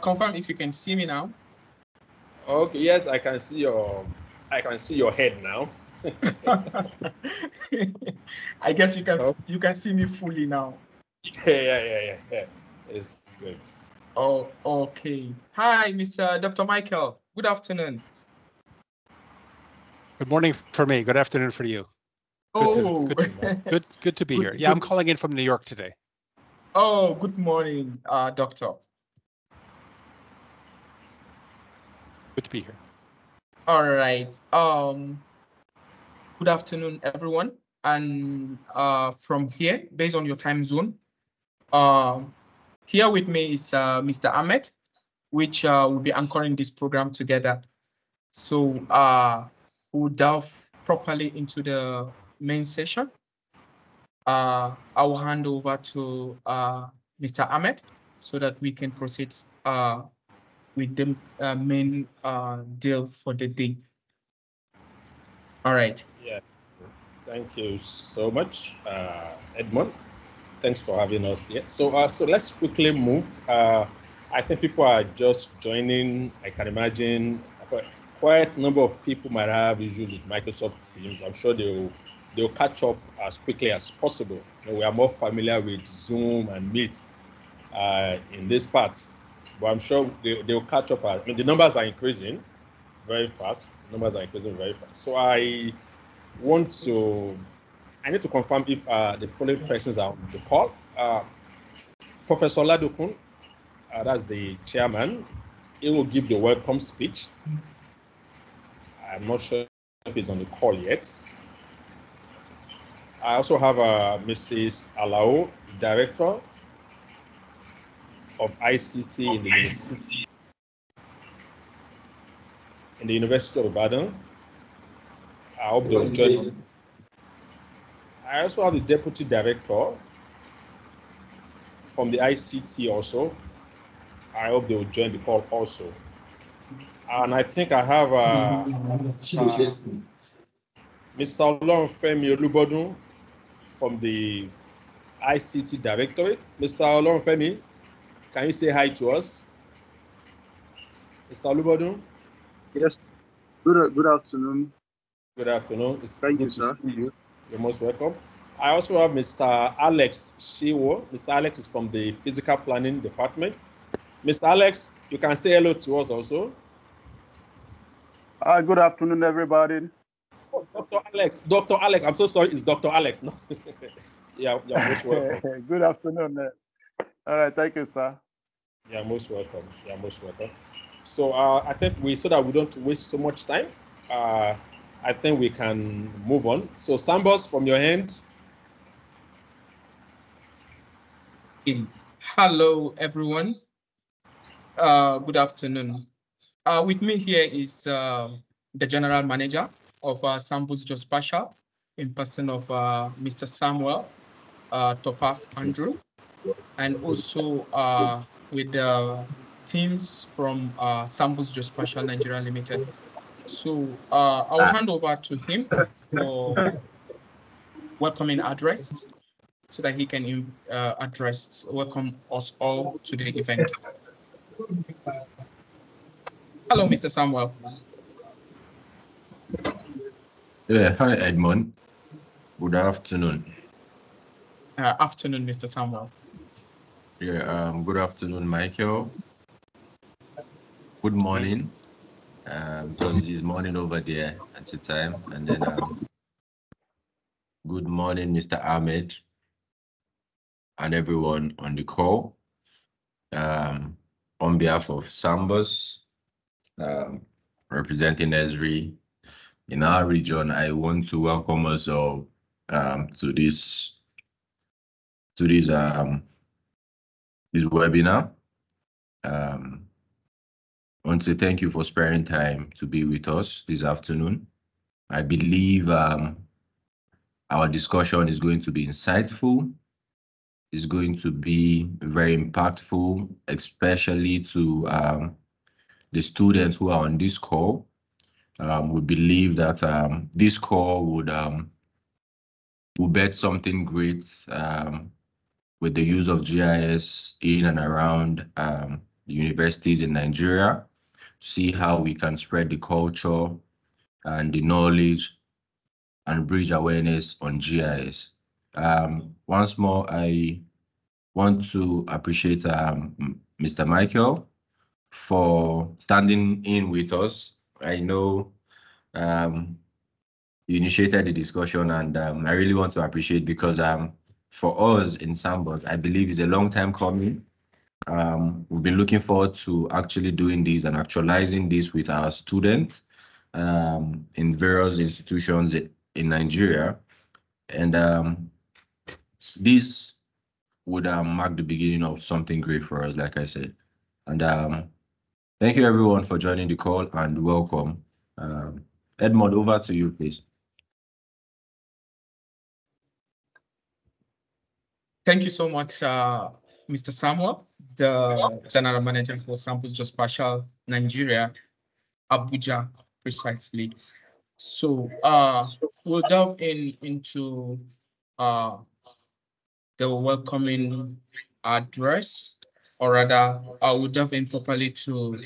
confirm if you can see me now. Okay, yes, I can see your head now. I guess you can see me fully now. Yeah. It's great. Oh, okay. Hi, Mr. Dr. Michael. Good afternoon. Good morning for me. Good afternoon for you. Good to be here. Yeah, I'm calling in from New York today. Oh, good morning, doctor. Good to be here. All right. Good afternoon, everyone. And from here, based on your time zone, here with me is Mr. Ahmed, which will be anchoring this program together. So we'll delve properly into the main session. I will hand over to Mr. Ahmed so that we can proceed with the main deal for the day. All right. Yeah, thank you so much, Edmond. Thanks for having us here. So let's quickly move. I think people are just joining. I can imagine quite a number of people might have issues with Microsoft Teams. I'm sure they'll catch up as quickly as possible. You know, we are more familiar with Zoom and Meet in these parts, but I'm sure they'll catch up. I mean, the numbers are increasing very fast. So I need to confirm if the following persons are on the call. Professor Ladokun, that's the chairman. He will give the welcome speech. I'm not sure if he's on the call yet. I also have Mrs. Alao, Director of ICT in the University of Ibadan. I hope they'll join. I also have the Deputy Director from the ICT also. I hope they will join the call also. And I think I have Mr. Olorunfemi Olubodun from the ICT Directorate. Mr. Olorunfemi, can you say hi to us? Mr. Olubodun? Yes. Good afternoon. Good afternoon. It's Thank good you, to sir. see you. You're most welcome. I also have Mr. Alex Shiwo. Mr. Alex is from the Physical Planning Department. Mr. Alex, you can say hello to us also. Good afternoon, everybody. Oh, Dr. Alex, I'm so sorry, it's Dr. Alex. No? Yeah, you're most welcome. Good afternoon. All right, thank you, sir. You're most welcome. So I think so that we don't waste so much time, I think we can move on. So Sambus, from your end. Hello, everyone. Good afternoon. With me here is the General Manager of Sambus Geospatial in person of Mr. Samuel Topaf Andrew, and also with the teams from Sambus Geospatial Nigeria Limited. So I'll hand over to him for welcoming address so that he can welcome us all to the event. Hello, Mr. Samuel. Yeah, hi, Edmond. Good afternoon. Afternoon, Mr. Samuel. Yeah, good afternoon, Michael. Good morning. Because it's morning over there at the time. And then good morning, Mr. Ahmed, and everyone on the call. On behalf of Sambus, representing Esri in our region, I want to welcome us all to this webinar. I want to say thank you for sparing time to be with us this afternoon. I believe our discussion is going to be insightful. It's going to be very impactful, especially to the students who are on this call. We believe that this call would bet something great with the use of GIS in and around the universities in Nigeria, to see how we can spread the culture and the knowledge and bridge awareness on GIS. Once more, I want to appreciate Mr. Michael for standing in with us. I know you initiated the discussion, and I really want to appreciate, because for us in Sambus, I believe it's a long time coming. We've been looking forward to actually doing this and actualizing this with our students in various institutions in Nigeria. And this would mark the beginning of something great for us, like I said. And thank you everyone for joining the call, and welcome. Edmond, over to you, please. Thank you so much, Mr. Samuel, the General Manager for Sambus Geospatial Nigeria, Abuja, precisely. So we'll delve into the welcoming address, or rather, I will delve in properly to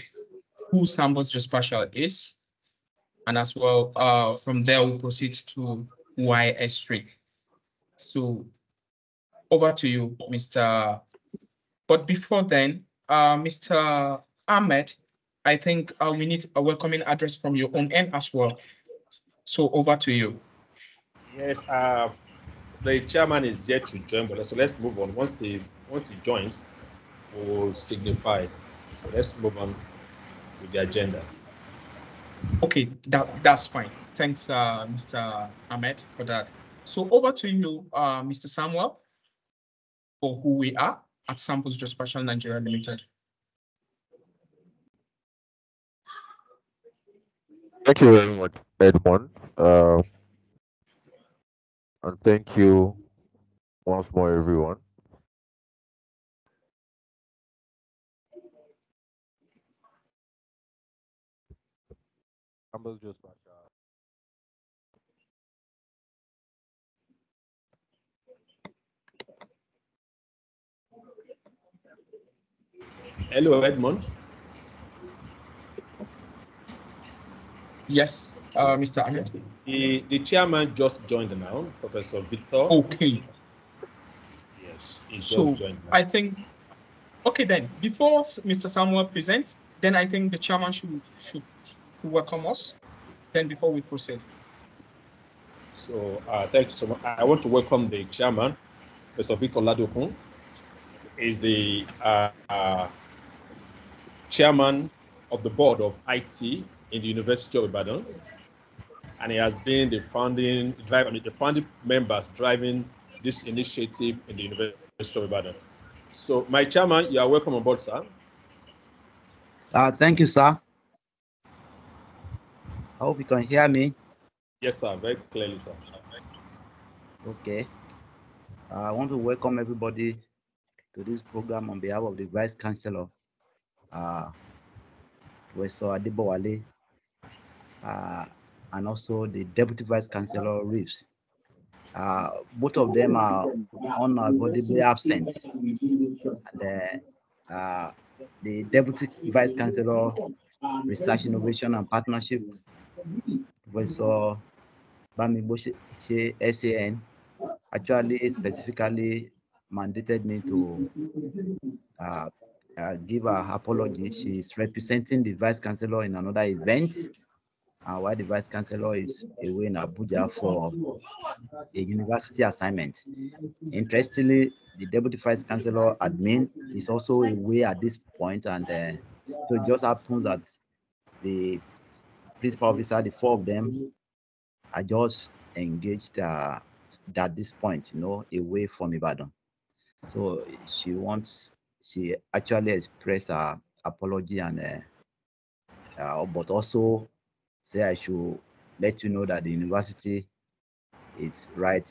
who Sambus Geospatial is, and as well, from there we'll proceed to why Esri. So over to you, Mr. But before then, Mr. Ahmed, I think we need a welcoming address from your own end as well. So over to you. Yes, the chairman is yet to join, but so let's move on. Once he joins, we'll signify. So let's move on with the agenda. Okay, that's fine. Thanks, Mr. Ahmed, for that. So over to you, Mr. Samuel, for who we are at Sambus Geospatial Nigeria Limited. Thank you very much, Edmond. And thank you once more, everyone. Sambus Geospatial. Hello, Edmond. Yes, Mr. Ahmed. The chairman just joined now, Professor Victor. Okay. Yes, he So just joined now. I think, okay then, before Mr. Samuel presents, then I think the chairman should welcome us, then before we proceed. So thank you so much. I want to welcome the chairman, Professor Victor Ladokun. Is the chairman of the board of IT in the University of Ibadan, and he has been the founding members driving this initiative in the University of Ibadan. So, my chairman, you are welcome on board, sir. Thank you, sir. I hope you can hear me. Yes, sir, very clearly, sir. Okay. I want to welcome everybody to this program on behalf of the Vice Chancellor, Professor Adibowale, and also the Deputy Vice Chancellor Reeves. Both of them are unavoidably absent. The Deputy Vice Chancellor, Research, Innovation and Partnership, Professor Bamiboshe SAN, actually specifically mandated me to give her apology. She is representing the Vice Chancellor in another event, while the Vice Chancellor is away in Abuja for a university assignment. Interestingly, the Deputy Vice Chancellor admin is also away at this point, and so it just happens that the principal officer, the four of them, are just engaged at this point, away from Ibadan. So she actually expressed her apology, and but also say I should let you know that the university is right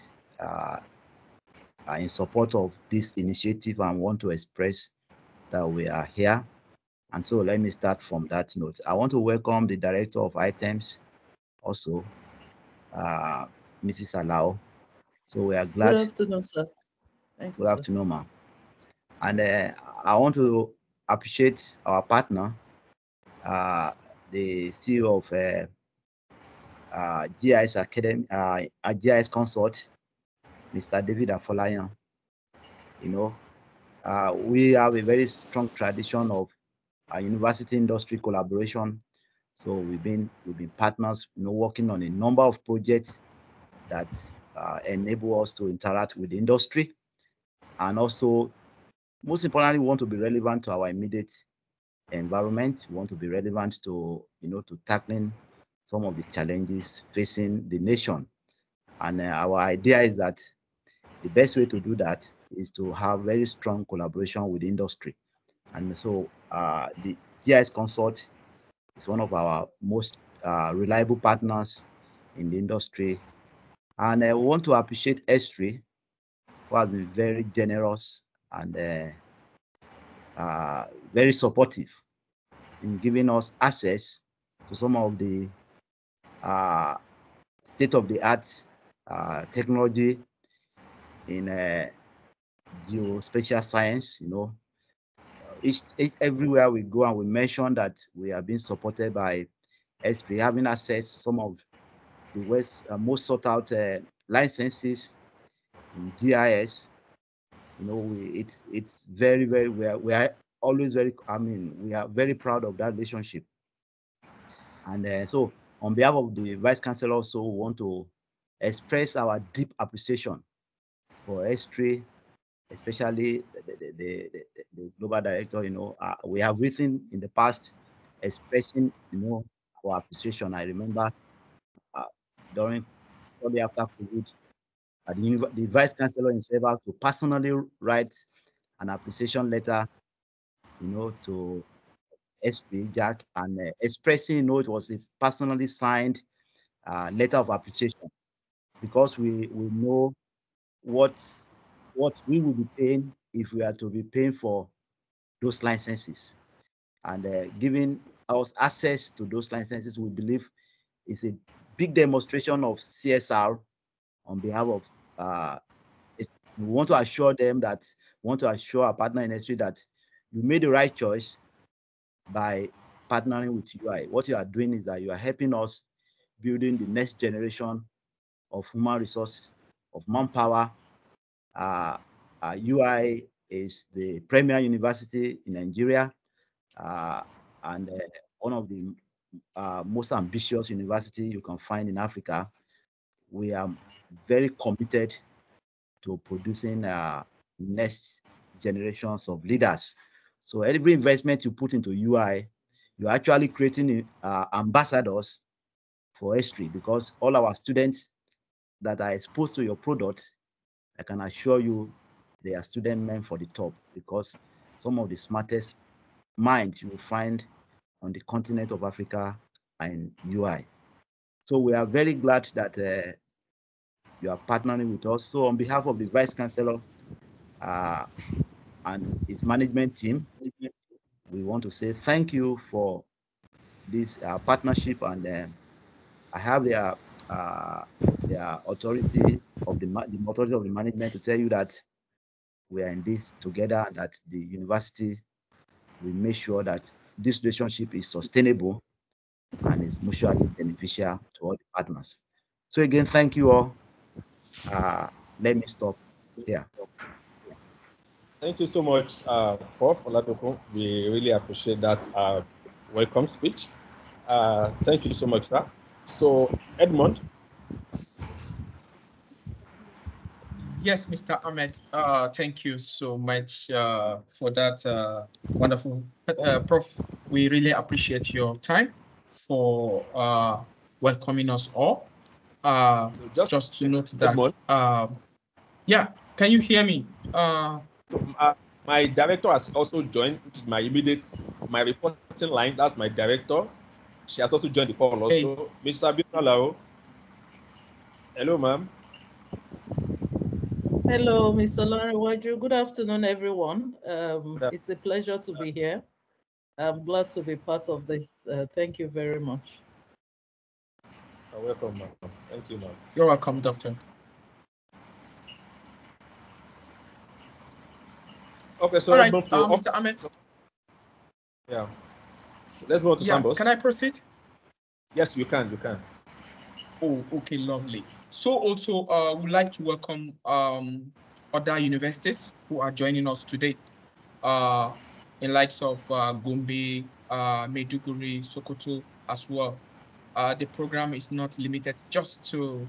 in support of this initiative, and want to express that we are here. And so let me start from that note. I want to welcome the Director of Items also, Mrs. Alao. So we are glad. Good afternoon, sir. Thank you, Good afternoon, ma'am. And I want to appreciate our partner, the CEO of GIS Academy, GIS Konsult, Mr. David Afolayan. You know, we have a very strong tradition of university industry collaboration. So we've been partners, you know, working on a number of projects that enable us to interact with the industry, and also, most importantly, we want to be relevant to our immediate environment. We want to be relevant to, you know, to tackling some of the challenges facing the nation. And our idea is that the best way to do that is to have very strong collaboration with industry. And so the GIS Consult is one of our most reliable partners in the industry. And I want to appreciate Esri, who has been very generous and very supportive in giving us access to some of the state-of-the-art technology in geospatial science. You know, everywhere we go and we mention that we are being supported by Esri, having access to some of the most sought out licenses in GIS. You know, it's very, very, we are always very, we are very proud of that relationship. And so on behalf of the Vice Chancellor, also want to express our deep appreciation for Esri, especially the Global Director. You know, we have written in the past expressing, you know, our appreciation. I remember shortly after COVID, the Vice Chancellor himself has to personally write an appreciation letter, you know, to Esri Jack, and expressing, you know, it was a personally signed letter of appreciation, because we know what we will be paying if we are to be paying for those licenses, and giving us access to those licenses, we believe is a big demonstration of CSR on behalf of. We want to assure them that, we want to assure our partner in Esri that you made the right choice by partnering with UI. What you are doing is that you are helping us building the next generation of human resource, of manpower. UI is the premier university in Nigeria, and one of the most ambitious university you can find in Africa. We are very committed to producing next generations of leaders. So every investment you put into UI, you're actually creating ambassadors for Esri, because all our students that are exposed to your product, I can assure you they are student men for the top, because some of the smartest minds you will find on the continent of Africa are in UI. So we are very glad that you are partnering with us. So on behalf of the Vice Chancellor and his management team, we want to say thank you for this partnership, and I have their authority of the authority of the management to tell you that we are in this together, that the university will make sure that this relationship is sustainable and is mutually beneficial to all the partners. So again, thank you all. Let me stop here. Thank you so much, Prof. Oladokun. We really appreciate that welcome speech. Thank you so much, sir. So, Edmond. Yes, Mr. Ahmed, thank you so much for that wonderful, Prof. We really appreciate your time for welcoming us all. Just to note that, yeah, can you hear me? My director has also joined, which is my reporting line. That's my director. She has also joined the call also. Hey. Ms. Sabina Lao. Hello, ma'am. Hello, Mr. Larewaju. Good afternoon, everyone. It's a pleasure to be here. I'm glad to be part of this. Thank you very much. You're welcome, ma'am. Thank you, ma'am. You're welcome, Doctor. Okay, so all right, Mr. Ahmed. Yeah. So let's move on to Yeah, Sambus. can I proceed? Yes, you can. You can. Oh, okay, lovely. So also, we'd like to welcome other universities who are joining us today, in likes of Gombe, Maiduguri, Sokoto as well. The program is not limited just to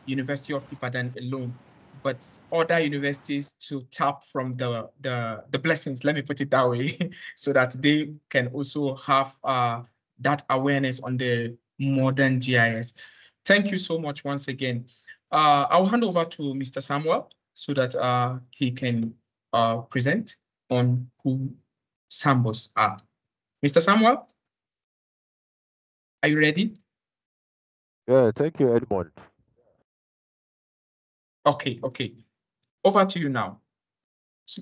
University of Ibadan alone, but other universities to tap from the blessings, let me put it that way, so that they can also have that awareness on the modern GIS. Thank you so much once again. I'll hand over to Mr. Samuel so that he can present on who Sambus are. Mr. Samuel, are you ready? Yeah, thank you, Edmond. Okay. Over to you now.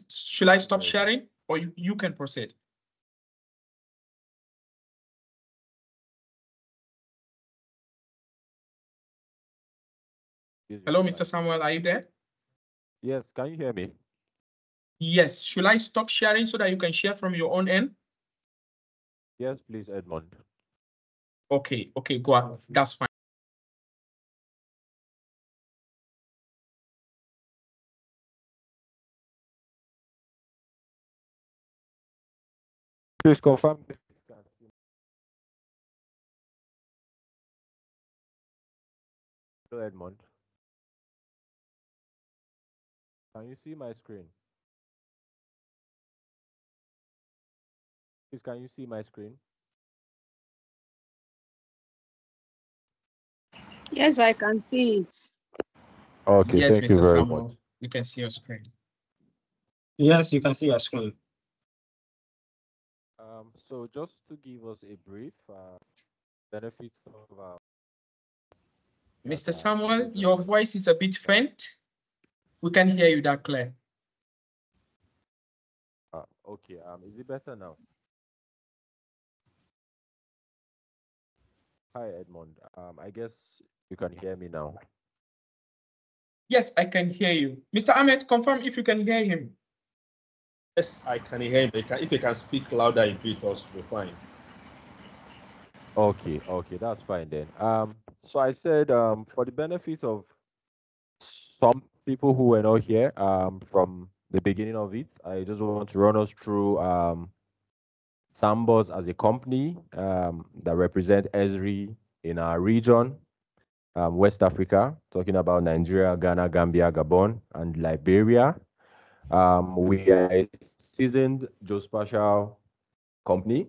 Should I stop Okay. sharing or you can proceed? Hello, Mr. Samuel, are you there? Yes, can you hear me? Yes. Should I stop sharing so that you can share from your own end? Yes, please, Edmond. Okay, go ahead. That's fine. Please confirm. Hello, Edmond. Can you see my screen? Please, can you see my screen? Yes, I can see it. Okay, Yes, thank you Mr. very Samuel, much. you can see your screen. Yes, you can see your screen. So just to give us a brief benefit of Mr. Samuel, your voice is a bit faint. We can hear you that clear. okay, is it better now? Hi, Edmond. I guess you can hear me now. Yes, I can hear you. Mr. Ahmed, confirm if you can hear him. Yes, I can hear him. If you can speak louder a bit, also be fine. Okay, that's fine then. So I said for the benefit of some people who were not here from the beginning of it, I just want to run us through Sambus as a company that represent Esri in our region, West Africa, talking about Nigeria, Ghana, Gambia, Gabon, and Liberia. We are a seasoned geospatial company.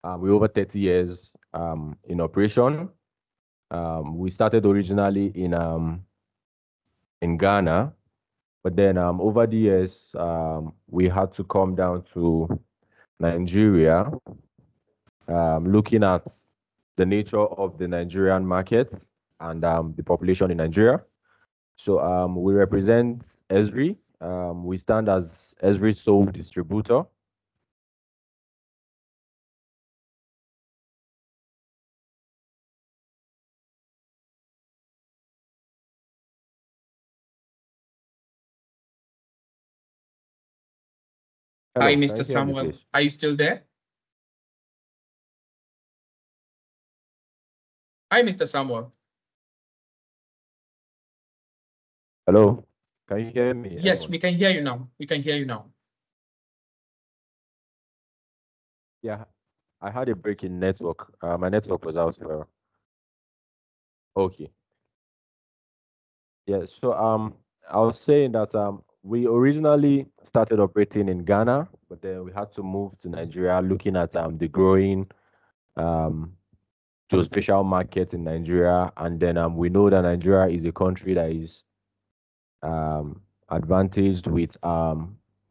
We're over 30 years in operation. We started originally in Ghana, but then over the years, we had to come down to Nigeria, looking at the nature of the Nigerian market and the population in Nigeria. So we represent Esri. We stand as Esri sole distributor. Hello, Hi, can Mr. you hear me, Samuel. please? Are you still there? Hi, Mr. Samuel. Hello, can you hear me? Yes, Edmond? we can hear you now. We can hear you now. Yeah, I had a break in network. My network was out. Okay. Yeah, so I was saying that we originally started operating in Ghana, but then we had to move to Nigeria, looking at the growing geospatial market in Nigeria, and then we know that Nigeria is a country that is advantaged with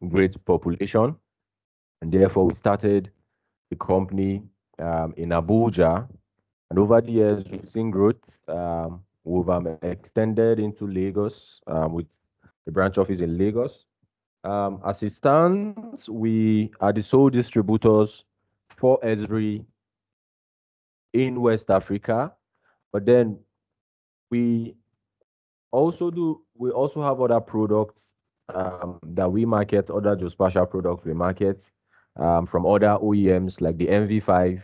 great population, and therefore we started the company in Abuja, and over the years we've seen growth. We've extended into Lagos with the branch office in Lagos. As it stands, we are the sole distributors for Esri in West Africa, but then we also have other products that we market, other geospatial products we market from other OEMs like the MV5,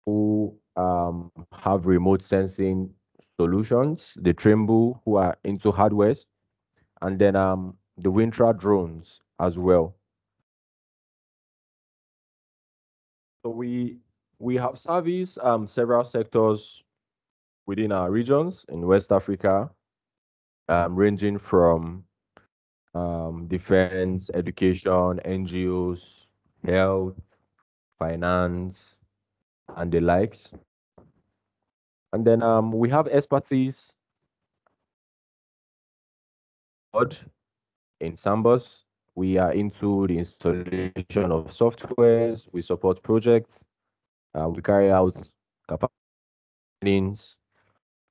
who have remote sensing solutions, the Trimble, who are into hardwares, and then the Wintra drones as well. So we have serviced several sectors within our regions in West Africa, ranging from defense, education, NGOs, health, finance, and the likes. And then we have expertise in Sambus. We are into the installation of softwares. We support projects. We carry out campaigns.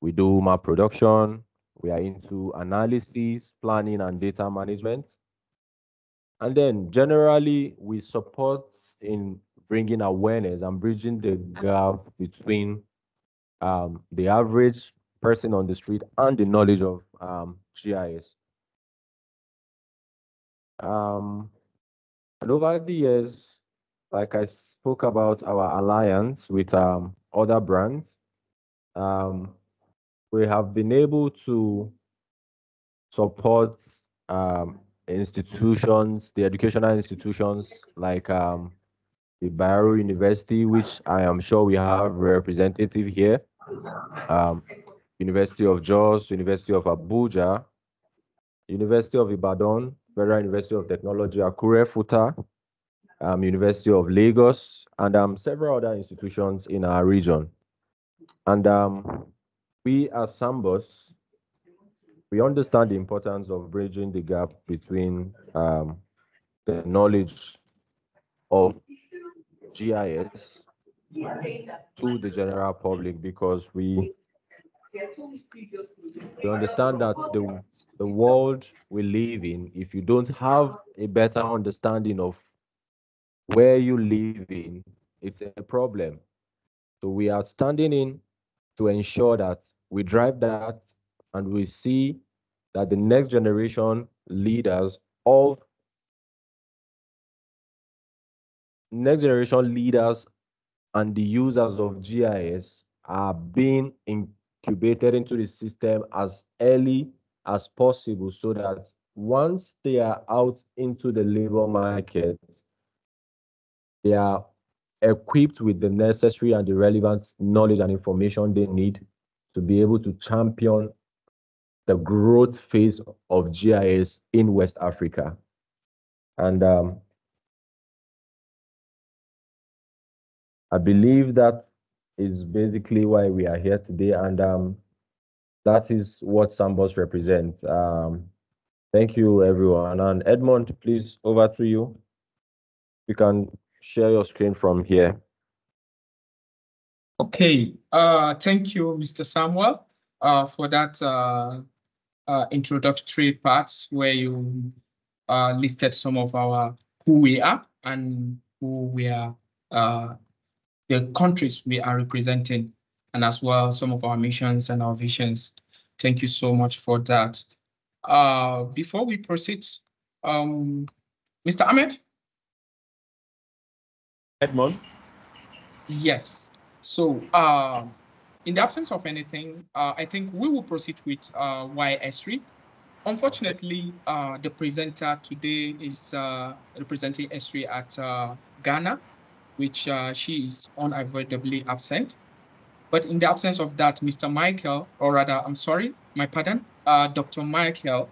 We do map production. We are into analysis, planning, and data management. And then generally, we support in bringing awareness and bridging the gap between the average person on the street and the knowledge of GIS. And over the years, like I spoke about our alliance with other brands, we have been able to support institutions, the educational institutions like the Bayero University, which I am sure we have a representative here, University of Jos, University of Abuja, University of Ibadan, Federal University of Technology, Akure, Futa, University of Lagos, and several other institutions in our region. And we as Sambus, we understand the importance of bridging the gap between the knowledge of GIS to the general public, because we understand that the world we live in, if you don't have a better understanding of where you live in, it's a problem. So we are standing in to ensure that we drive that and we see that the next generation leaders and the users of GIS are being incubated into the system as early as possible, so that once they are out into the labor market, they are equipped with the necessary and the relevant knowledge and information they need to be able to champion the growth phase of GIS in West Africa. And I believe that is basically why we are here today, and that is what Sambus represent. Thank you, everyone. And Edmond, please, over to you. You can share your screen from here. Okay. Thank you, Mr. Samuel, for that introductory parts where you listed some of our who we are and who we are, the countries we are representing, and as well some of our missions and our visions. Thank you so much for that. Before we proceed, Mr. Ahmed? Edmond? Yes. So in the absence of anything, I think we will proceed with why Esri. Unfortunately, the presenter today is representing Esri at Ghana, which she is unavoidably absent. But in the absence of that, Mr. Michael, or rather, I'm sorry, my pardon, Dr. Michael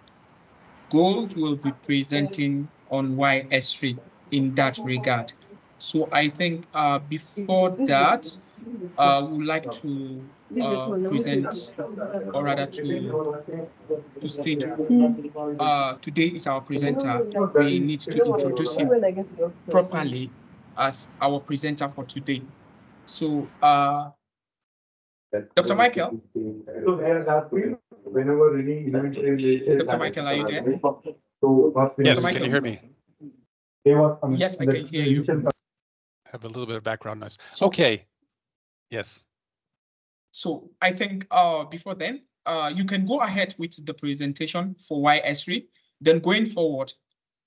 Gould will be presenting on why Esri in that regard. So I think before that, we would like to present, or rather to state who today is our presenter. We need to introduce him properly as our presenter for today. So, Dr. Michael? Dr. Michael, are you there? Yes, can you hear me? Yes, I can hear you. Have a little bit of background noise. Okay. Yes. So I think before then, you can go ahead with the presentation for why Esri. Then going forward,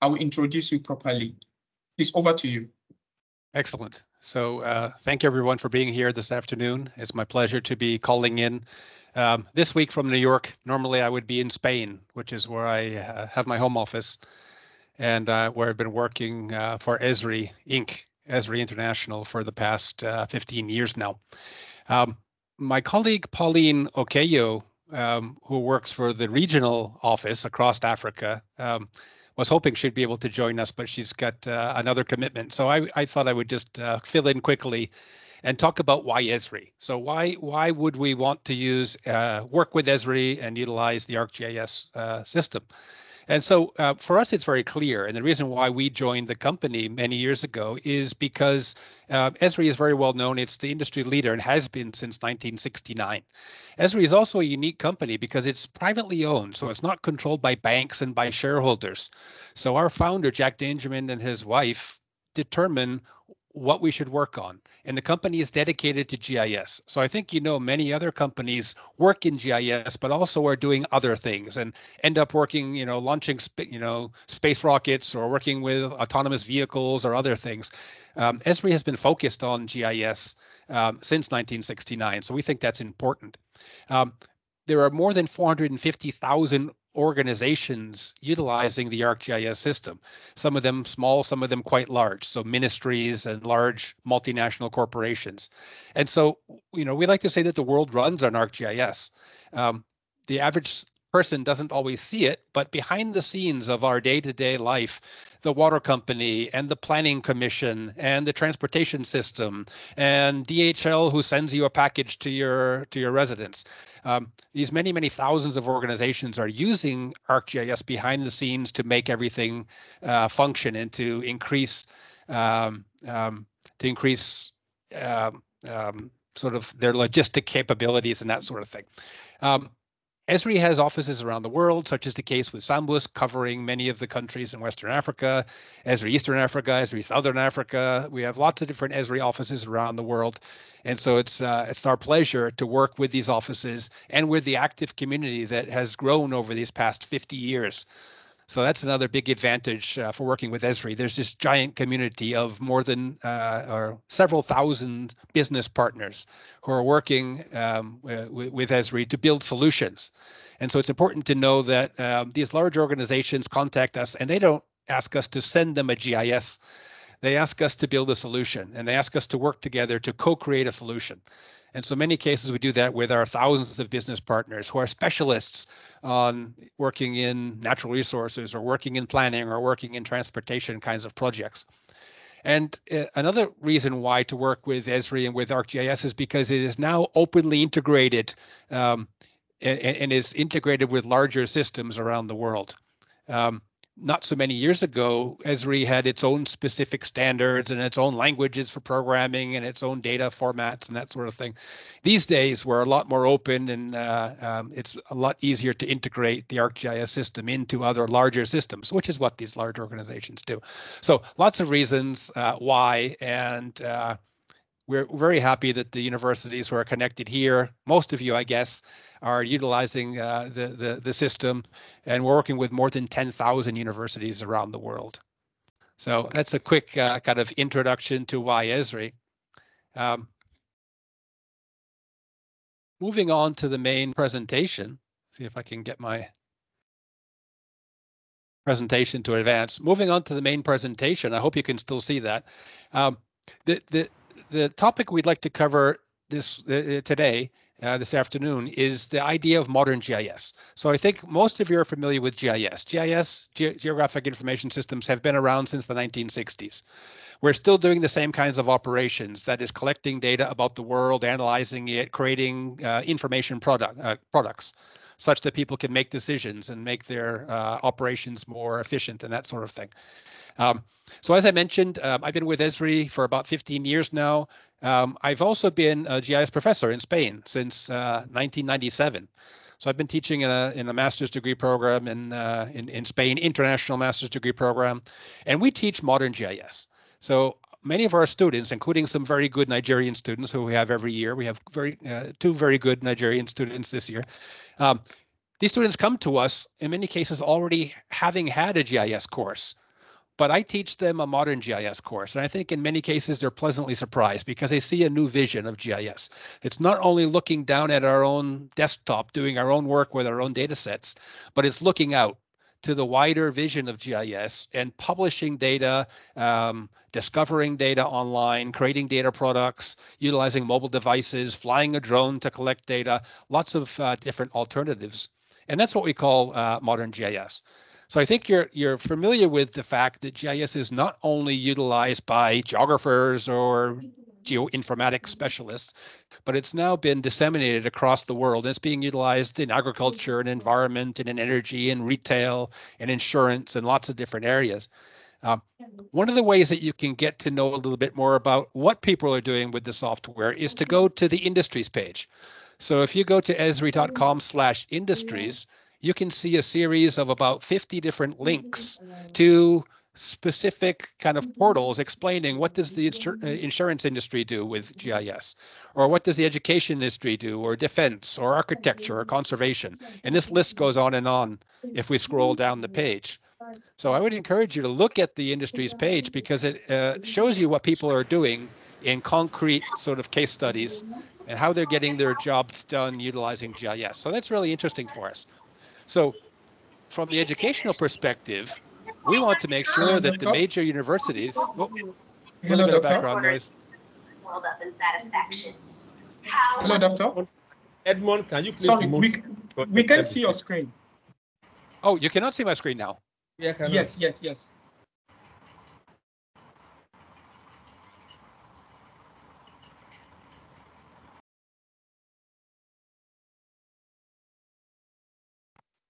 I will introduce you properly. Please, over to you. Excellent. So thank you everyone for being here this afternoon. It's my pleasure to be calling in this week from New York. Normally I would be in Spain, which is where I have my home office and where I've been working for Esri Inc., Esri International for the past 15 years now. My colleague Pauline Okeyo, who works for the regional office across Africa, was hoping she'd be able to join us, but she's got another commitment. So I thought I would just fill in quickly and talk about why Esri. So why would we want to use work with Esri and utilize the ArcGIS system? And so for us, it's very clear. And the reason why we joined the company many years ago is because Esri is very well known. It's the industry leader and has been since 1969. Esri is also a unique company because it's privately owned, so it's not controlled by banks and by shareholders. So our founder, Jack Dangerman, and his wife determine what we should work on. And the company is dedicated to GIS. So I think, many other companies work in GIS, but also are doing other things and end up working, launching, space rockets or working with autonomous vehicles or other things. Esri has been focused on GIS since 1969. So we think that's important. There are more than 450,000 organizations utilizing the ArcGIS system, some of them small, some of them quite large, so ministries and large multinational corporations. And so, we like to say that the world runs on ArcGIS. The average person doesn't always see it, but behind the scenes of our day-to-day life, the water company and the planning commission and the transportation system and DHL who sends you a package to your residence. These many thousands of organizations are using ArcGIS behind the scenes to make everything function and to increase sort of their logistic capabilities and that sort of thing. Esri has offices around the world, such is the case with Sambus, covering many of the countries in Western Africa, Esri Eastern Africa, Esri Southern Africa. We have lots of different Esri offices around the world. And so it's our pleasure to work with these offices and with the active community that has grown over these past 50 years. So that's another big advantage for working with Esri. There's this giant community of more than or several thousand business partners who are working with Esri to build solutions. And so it's important to know that these large organizations contact us and they don't ask us to send them a GIS. They ask us to build a solution and they ask us to work together to co-create a solution. And so many cases we do that with our thousands of business partners who are specialists on working in natural resources or working in planning or working in transportation kinds of projects. And another reason why to work with Esri and with ArcGIS is because it is now openly integrated and is integrated with larger systems around the world. Not so many years ago, Esri had its own specific standards and its own languages for programming and its own data formats and that sort of thing. These days, we're a lot more open and it's a lot easier to integrate the ArcGIS system into other larger systems, which is what these large organizations do. So lots of reasons why, and we're very happy that the universities who are connected here, most of you, I guess, are utilizing the system, and we're working with more than 10,000 universities around the world. So that's a quick kind of introduction to why Esri. Moving on to the main presentation, see if I can get my presentation to advance. Moving on to the main presentation, I hope you can still see that. The topic we'd like to cover today, this afternoon, is the idea of modern GIS. So I think most of you are familiar with GIS. Geographic Information Systems, have been around since the 1960s. We're still doing the same kinds of operations, that is collecting data about the world, analyzing it, creating information products, such that people can make decisions and make their operations more efficient and that sort of thing. So as I mentioned, I've been with Esri for about 15 years now. I've also been a GIS professor in Spain since 1997. So I've been teaching in a master's degree program in Spain, international master's degree program, and we teach modern GIS. So many of our students, including some very good Nigerian students who we have every year, we have two very good Nigerian students this year. These students come to us in many cases already having had a GIS course, But I teach them a modern GIS course, and I think in many cases they're pleasantly surprised because they see a new vision of GIS. It's not only looking down at our own desktop, doing our own work with our own data sets, but it's looking out to the wider vision of GIS and publishing data, discovering data online, creating data products, utilizing mobile devices, flying a drone to collect data, lots of different alternatives. And that's what we call modern GIS. So I think you're familiar with the fact that GIS is not only utilized by geographers or geoinformatics specialists, but it's now been disseminated across the world. It's being utilized in agriculture and environment and in energy and retail and insurance and lots of different areas. One of the ways that you can get to know a little bit more about what people are doing with the software is to go to the industries page. So if you go to esri.com/industries, you can see a series of about 50 different links to specific kind of portals explaining what does the insurance industry do with GIS, or what does the education industry do, or defense, or architecture, or conservation. And this list goes on and on if we scroll down the page. So I would encourage you to look at the industries page because it shows you what people are doing in concrete sort of case studies and how they're getting their jobs done utilizing GIS. So that's really interesting for us. So from the educational perspective, we want to make sure that the major universities, a little bit of background noise. Hello, Doctor. Edmond, can you please Sorry, remove? we can see your screen. Oh, you cannot see my screen now? Yeah, I cannot. Yes.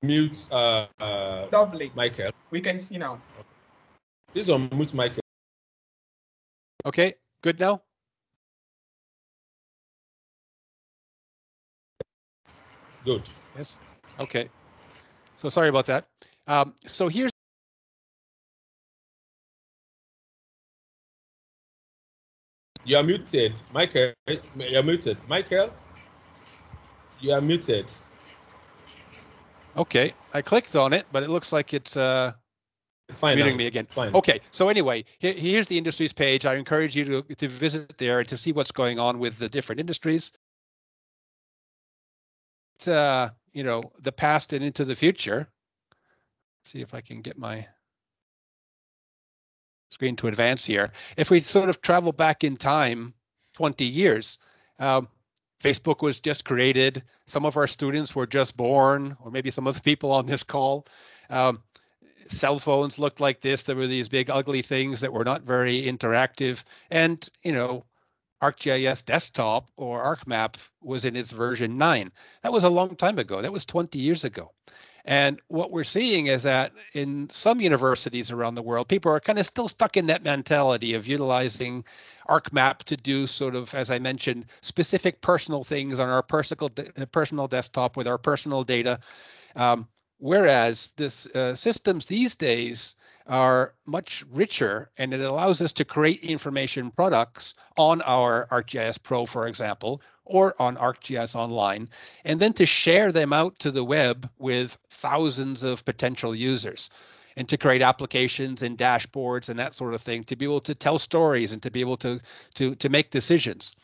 Mute Lovely. Michael. We can see now. This is on mute Michael. Okay, good now? Good. Yes. Okay. So sorry about that. So here's You are muted, Michael. You are muted, Michael. You are muted. okay. I clicked on it, but it looks like it's fine muting now. me again. It's fine. Okay. So anyway, here's the industries page. I encourage you to visit there to see what's going on with the different industries. It's the past and into the future. Let's see if I can get my screen to advance here. If we sort of travel back in time 20 years, Facebook was just created. Some of our students were just born, or maybe some of the people on this call. Cell phones looked like this. There were these big ugly things that were not very interactive. And, ArcGIS Desktop or ArcMap was in its version 9. That was a long time ago. That was 20 years ago. And what we're seeing is that in some universities around the world, people are kind of still stuck in that mentality of utilizing ArcMap to do sort of, as I mentioned, specific personal things on our personal desktop with our personal data. Whereas this systems these days are much richer, and it allows us to create information products on our ArcGIS Pro, for example, or on ArcGIS Online, and then to share them out to the web with thousands of potential users, and to create applications and dashboards and that sort of thing, to be able to tell stories and to be able to make decisions.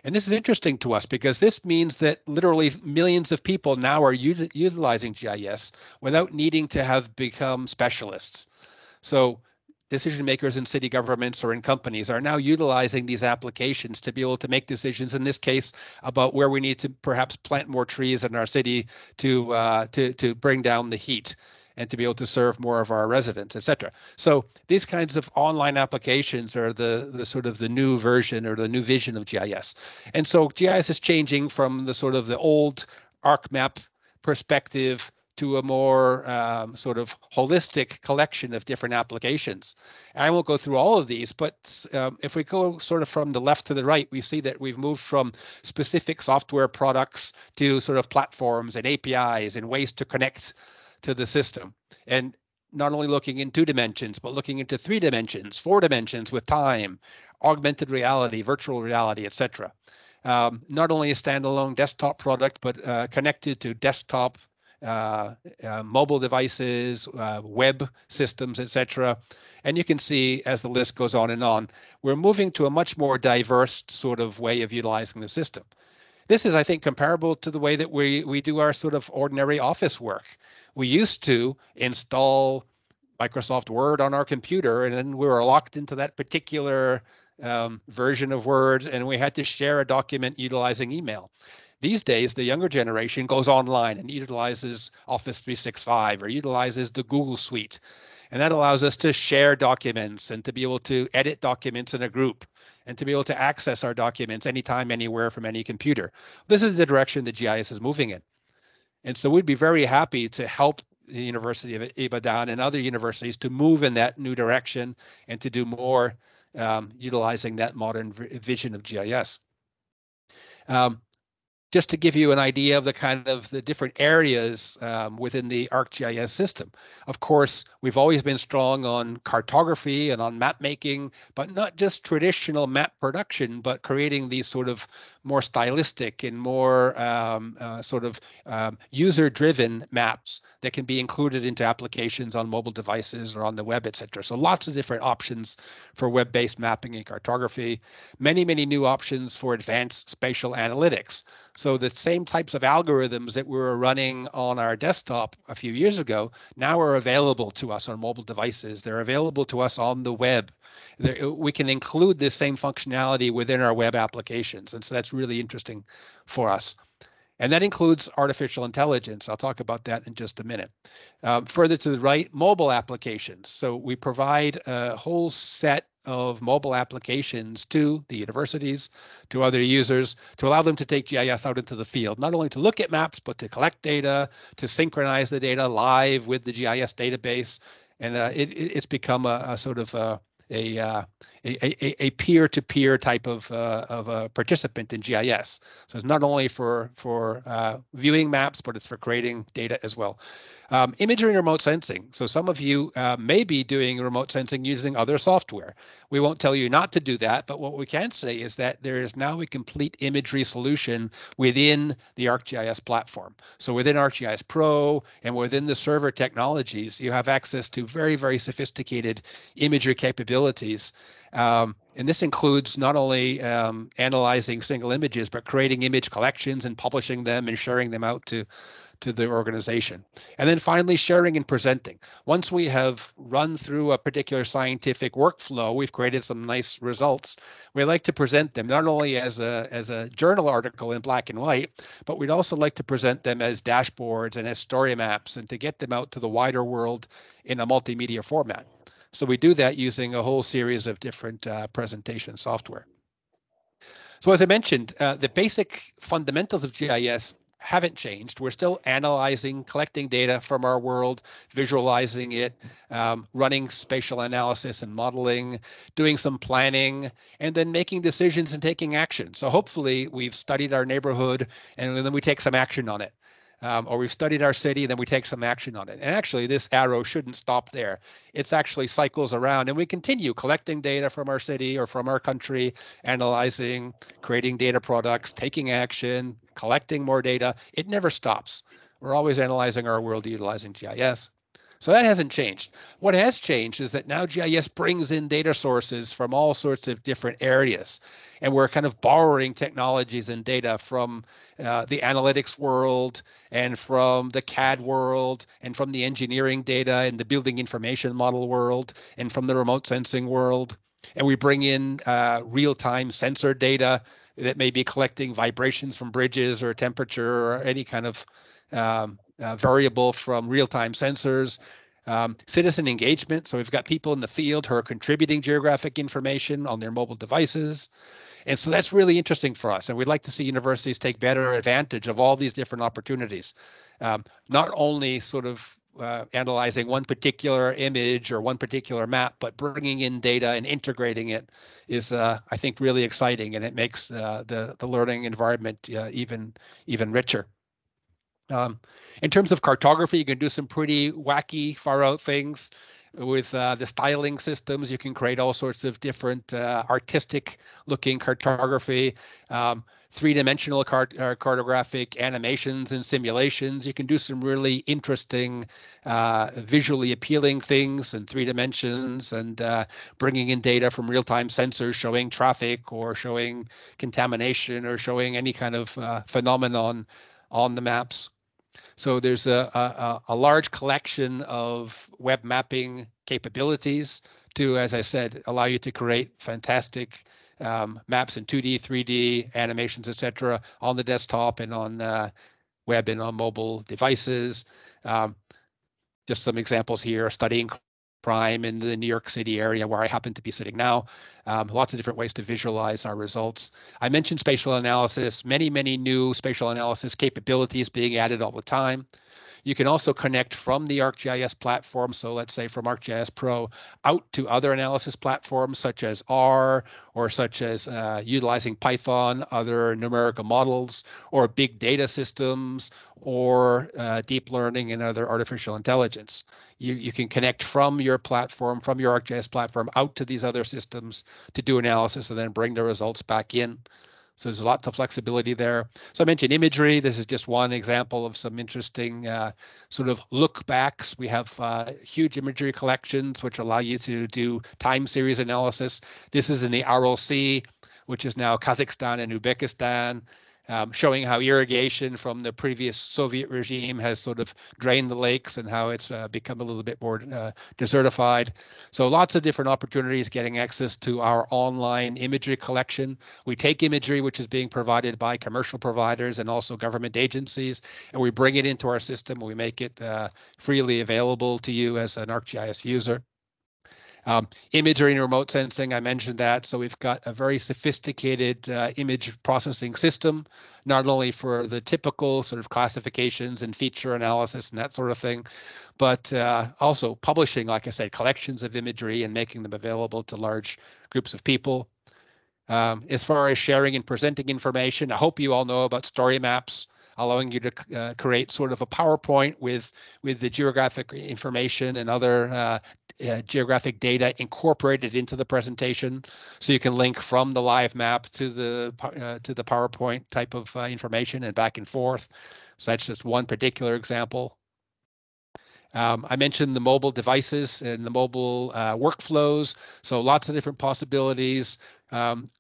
And this is interesting to us because this means that literally millions of people now are utilizing GIS without needing to have become specialists. So decision makers in city governments or in companies are now utilizing these applications to be able to make decisions, in this case, about where we need to perhaps plant more trees in our city to bring down the heat and to be able to serve more of our residents, et cetera. So these kinds of online applications are the sort of the new version or the new vision of GIS. And so GIS is changing from the sort of the old ArcMap perspective to a more sort of holistic collection of different applications. And I won't go through all of these, but if we go sort of from the left to the right, we see that we've moved from specific software products to sort of platforms and APIs and ways to connect to the system. And not only looking in 2 dimensions, but looking into 3 dimensions, 4 dimensions with time, augmented reality, virtual reality, etc. Not only a standalone desktop product, but connected to desktop, mobile devices, web systems, etc., And you can see as the list goes on, we're moving to a much more diverse sort of way of utilizing the system. This is, I think, comparable to the way that we do our sort of ordinary office work. We used to install Microsoft Word on our computer, and then we were locked into that particular version of Word, and we had to share a document utilizing email. These days, the younger generation goes online and utilizes Office 365 or utilizes the Google Suite. And that allows us to share documents and to be able to edit documents in a group and to be able to access our documents anytime, anywhere from any computer. This is the direction that GIS is moving in. And so we'd be very happy to help the University of Ibadan and other universities to move in that new direction and to do more utilizing that modern vision of GIS. Just to give you an idea of the kind of the different areas within the ArcGIS system. Of course, we've always been strong on cartography and on map making, but not just traditional map production, but creating these sort of more stylistic and more user-driven maps that can be included into applications on mobile devices or on the web, etc. So lots of different options for web-based mapping and cartography. Many, many new options for advanced spatial analytics. So the same types of algorithms that we were running on our desktop a few years ago now are available to us on mobile devices. They're available to us on the web. We can include this same functionality within our web applications. And so that's really interesting for us. And that includes artificial intelligence. I'll talk about that in just a minute. Further to the right, mobile applications. So we provide a whole set of mobile applications to the universities, to other users, to allow them to take GIS out into the field, not only to look at maps, but to collect data, to synchronize the data live with the GIS database. And it's become a sort of a peer-to-peer type of a participant in GIS. So it's not only for viewing maps, but it's for creating data as well. Imagery and remote sensing. So some of you may be doing remote sensing using other software. We won't tell you not to do that, but what we can say is that there is now a complete imagery solution within the ArcGIS platform. So within ArcGIS Pro and within the server technologies, you have access to very, very sophisticated imagery capabilities. And this includes not only analyzing single images, but creating image collections and publishing them and sharing them out to the organization. And then finally, sharing and presenting. Once we have run through a particular scientific workflow, we've created some nice results. We like to present them not only as a journal article in black and white, but we'd also like to present them as dashboards and as story maps and to get them out to the wider world in a multimedia format. So we do that using a whole series of different presentation software. So as I mentioned, the basic fundamentals of GIS haven't changed. We're still analyzing, collecting data from our world, visualizing it, running spatial analysis and modeling, doing some planning, and then making decisions and taking action. So hopefully we've studied our neighborhood and then we take some action on it. Or we've studied our city, and then we take some action on it. And actually, this arrow shouldn't stop there. It's actually cycles around, and we continue collecting data from our city or from our country, analyzing, creating data products, taking action, collecting more data. It never stops. We're always analyzing our world utilizing GIS. So that hasn't changed. What has changed is that now GIS brings in data sources from all sorts of different areas. And we're kind of borrowing technologies and data from the analytics world and from the CAD world and from the engineering data and the building information model world and from the remote sensing world. And we bring in real-time sensor data that may be collecting vibrations from bridges or temperature or any kind of variable from real-time sensors. Citizen engagement. So we've got people in the field who are contributing geographic information on their mobile devices. And so that's really interesting for us. And we'd like to see universities take better advantage of all these different opportunities, not only sort of analyzing one particular image or one particular map, but bringing in data and integrating it is, I think, really exciting. And it makes the learning environment even richer. In terms of cartography, you can do some pretty wacky, far out things. with the styling systems, you can create all sorts of different artistic looking cartography, three-dimensional cartographic animations and simulations. You can do some really interesting, visually appealing things in 3 dimensions, and bringing in data from real-time sensors showing traffic or showing contamination or showing any kind of phenomenon on the maps. So there's a large collection of web mapping capabilities to, as I said, allow you to create fantastic maps in 2D, 3D, animations, etc., on the desktop and on web and on mobile devices. Just some examples here, studying crime in the New York City area where I happen to be sitting now. Lots of different ways to visualize our results. I mentioned spatial analysis, many new spatial analysis capabilities being added all the time. You can also connect from the ArcGIS platform, so let's say from ArcGIS Pro, out to other analysis platforms such as R, or such as utilizing Python, other numerical models, or big data systems, or deep learning and other artificial intelligence. You can connect from your platform, from your ArcGIS platform, out to these other systems to do analysis and then bring the results back in. So there's lots of flexibility there. So I mentioned imagery. This is just one example of some interesting sort of look backs. We have huge imagery collections which allow you to do time series analysis. This is in the Aral Sea, which is now Kazakhstan and Uzbekistan, showing how irrigation from the previous Soviet regime has sort of drained the lakes and how it's become a little bit more desertified. So lots of different opportunities getting access to our online imagery collection. We take imagery which is being provided by commercial providers and also government agencies, and we bring it into our system and we make it freely available to you as an ArcGIS user. Imagery and remote sensing, I mentioned that. So we've got a very sophisticated image processing system, not only for the typical sort of classifications and feature analysis and that sort of thing, but also publishing, like I said, collections of imagery and making them available to large groups of people. As far as sharing and presenting information, I hope you all know about story maps, allowing you to create sort of a PowerPoint with the geographic information and other geographic data incorporated into the presentation, so you can link from the live map to the PowerPoint type of information and back and forth. So that's just one particular example. I mentioned the mobile devices and the mobile workflows, so lots of different possibilities.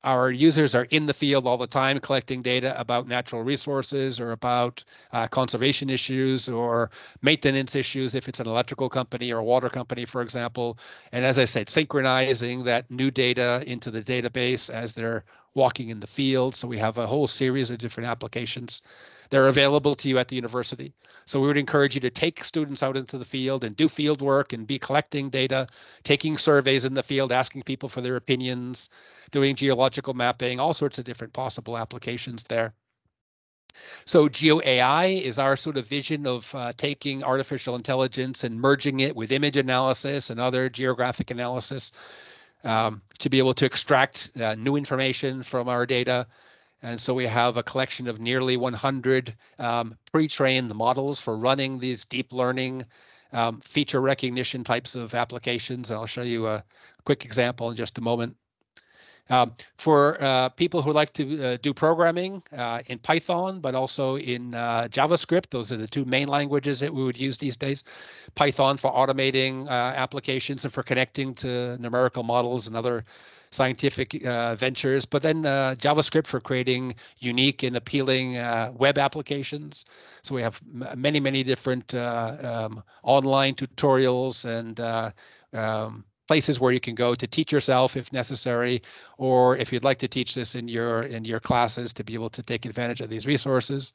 Our users are in the field all the time collecting data about natural resources or about conservation issues or maintenance issues if it's an electrical company or a water company, for example. And as I said, synchronizing that new data into the database as they're walking in the field. So we have a whole series of different applications. They're available to you at the university. So we would encourage you to take students out into the field and do field work and be collecting data, taking surveys in the field, asking people for their opinions, doing geological mapping, all sorts of different possible applications there. So GeoAI is our sort of vision of taking artificial intelligence and merging it with image analysis and other geographic analysis to be able to extract new information from our data. And so we have a collection of nearly 100 pre-trained models for running these deep learning feature recognition types of applications. And I'll show you a quick example in just a moment. For people who like to do programming in Python, but also in JavaScript, those are the two main languages that we would use these days. Python for automating applications and for connecting to numerical models and other scientific ventures, but then JavaScript for creating unique and appealing web applications. So we have many different online tutorials and places where you can go to teach yourself if necessary, or if you'd like to teach this in your classes to be able to take advantage of these resources.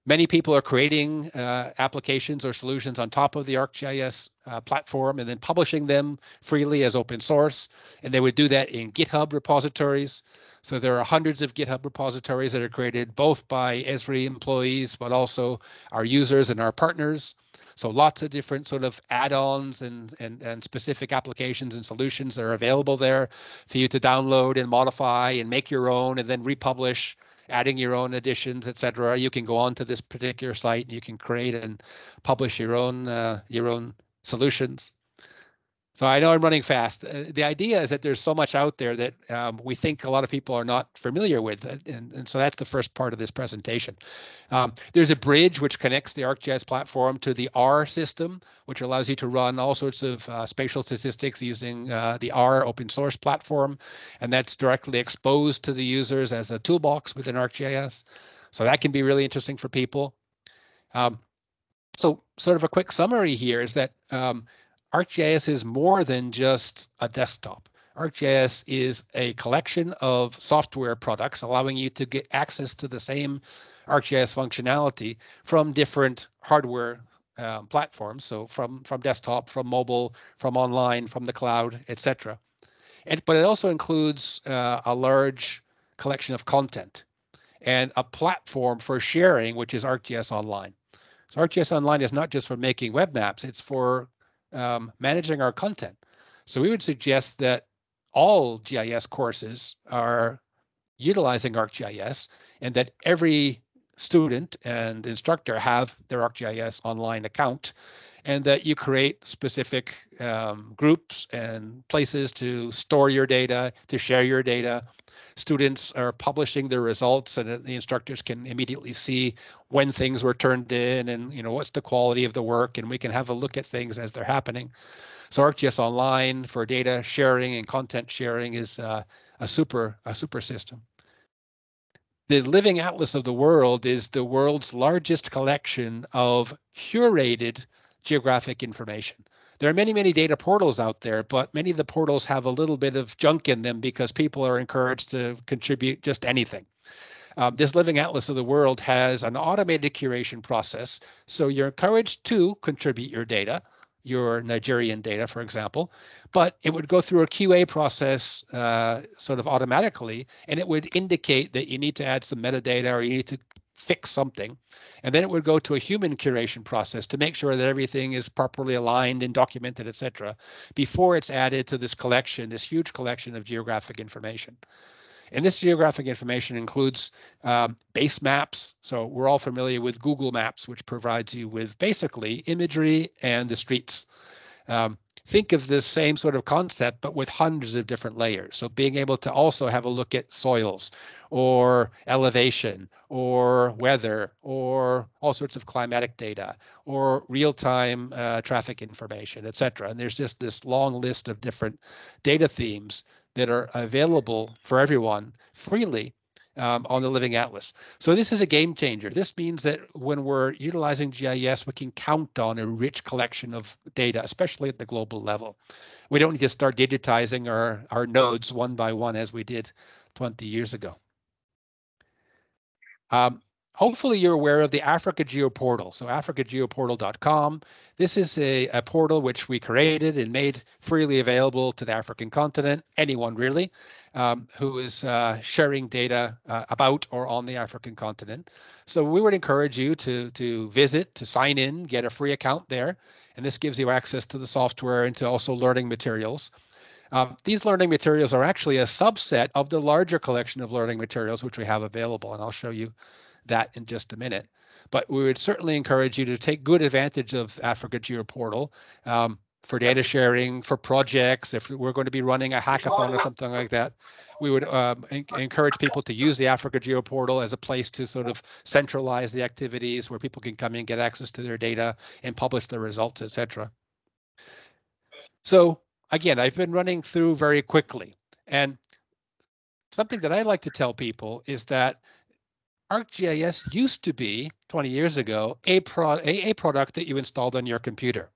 Many people are creating applications or solutions on top of the ArcGIS platform and then publishing them freely as open source. And they would do that in GitHub repositories. So there are hundreds of GitHub repositories that are created both by Esri employees, but also our users and our partners. So lots of different sort of add-ons and specific applications and solutions that are available there for you to download and modify and make your own and then republish, adding your own additions, etc. You can go on to this particular site and you can create and publish your own solutions. So I know I'm running fast. The idea is that there's so much out there that we think a lot of people are not familiar with. And so that's the first part of this presentation. There's a bridge which connects the ArcGIS platform to the R system, which allows you to run all sorts of spatial statistics using the R open source platform. And that's directly exposed to the users as a toolbox within ArcGIS. So that can be really interesting for people. So sort of a quick summary here is that ArcGIS is more than just a desktop. ArcGIS is a collection of software products allowing you to get access to the same ArcGIS functionality from different hardware platforms. So from desktop, from mobile, from online, from the cloud, etc. But it also includes a large collection of content and a platform for sharing, which is ArcGIS Online. So ArcGIS Online is not just for making web maps, it's for managing our content. So we would suggest that all GIS courses are utilizing ArcGIS and that every student and instructor have their ArcGIS Online account, and that you create specific groups and places to store your data, to share your data. Students are publishing their results, and the instructors can immediately see when things were turned in and what's the quality of the work, and we can have a look at things as they're happening. So ArcGIS Online for data sharing and content sharing is a super system. The Living Atlas of the World is the world's largest collection of curated geographic information. There are many, many data portals out there, but many of the portals have a little bit of junk in them because people are encouraged to contribute just anything. This Living Atlas of the World has an automated curation process. So you're encouraged to contribute your data, your Nigerian data, for example, but it would go through a QA process sort of automatically, and it would indicate that you need to add some metadata or you need to fix something. And then it would go to a human curation process to make sure that everything is properly aligned and documented, etc., before it's added to this collection, this huge collection of geographic information. And this geographic information includes base maps. So we're all familiar with Google Maps, which provides you with basically imagery and the streets. Think of this same sort of concept, but with hundreds of different layers. So being able to also have a look at soils or elevation or weather or all sorts of climatic data or real-time traffic information, etc. And there's just this long list of different data themes that are available for everyone freely on the Living Atlas. So this is a game changer. This means that when we're utilizing GIS, we can count on a rich collection of data, especially at the global level. We don't need to start digitizing our nodes one by one as we did 20 years ago. Hopefully you're aware of the Africa Geoportal. So africageoportal.com. This is a portal which we created and made freely available to the African continent, anyone really, who is sharing data about or on the African continent. So we would encourage you to visit, to sign in, get a free account there. And this gives you access to the software and to also learning materials. These learning materials are actually a subset of the larger collection of learning materials which we have available, and I'll show you that in just a minute. But we would certainly encourage you to take good advantage of Africa Geoportal for data sharing, for projects. If we're going to be running a hackathon or something like that, we would encourage people to use the Africa Geoportal as a place to sort of centralize the activities where people can come in and get access to their data and publish the results, etc. So again, I've been running through very quickly, and something that I like to tell people is that ArcGIS used to be 20 years ago a product that you installed on your computer.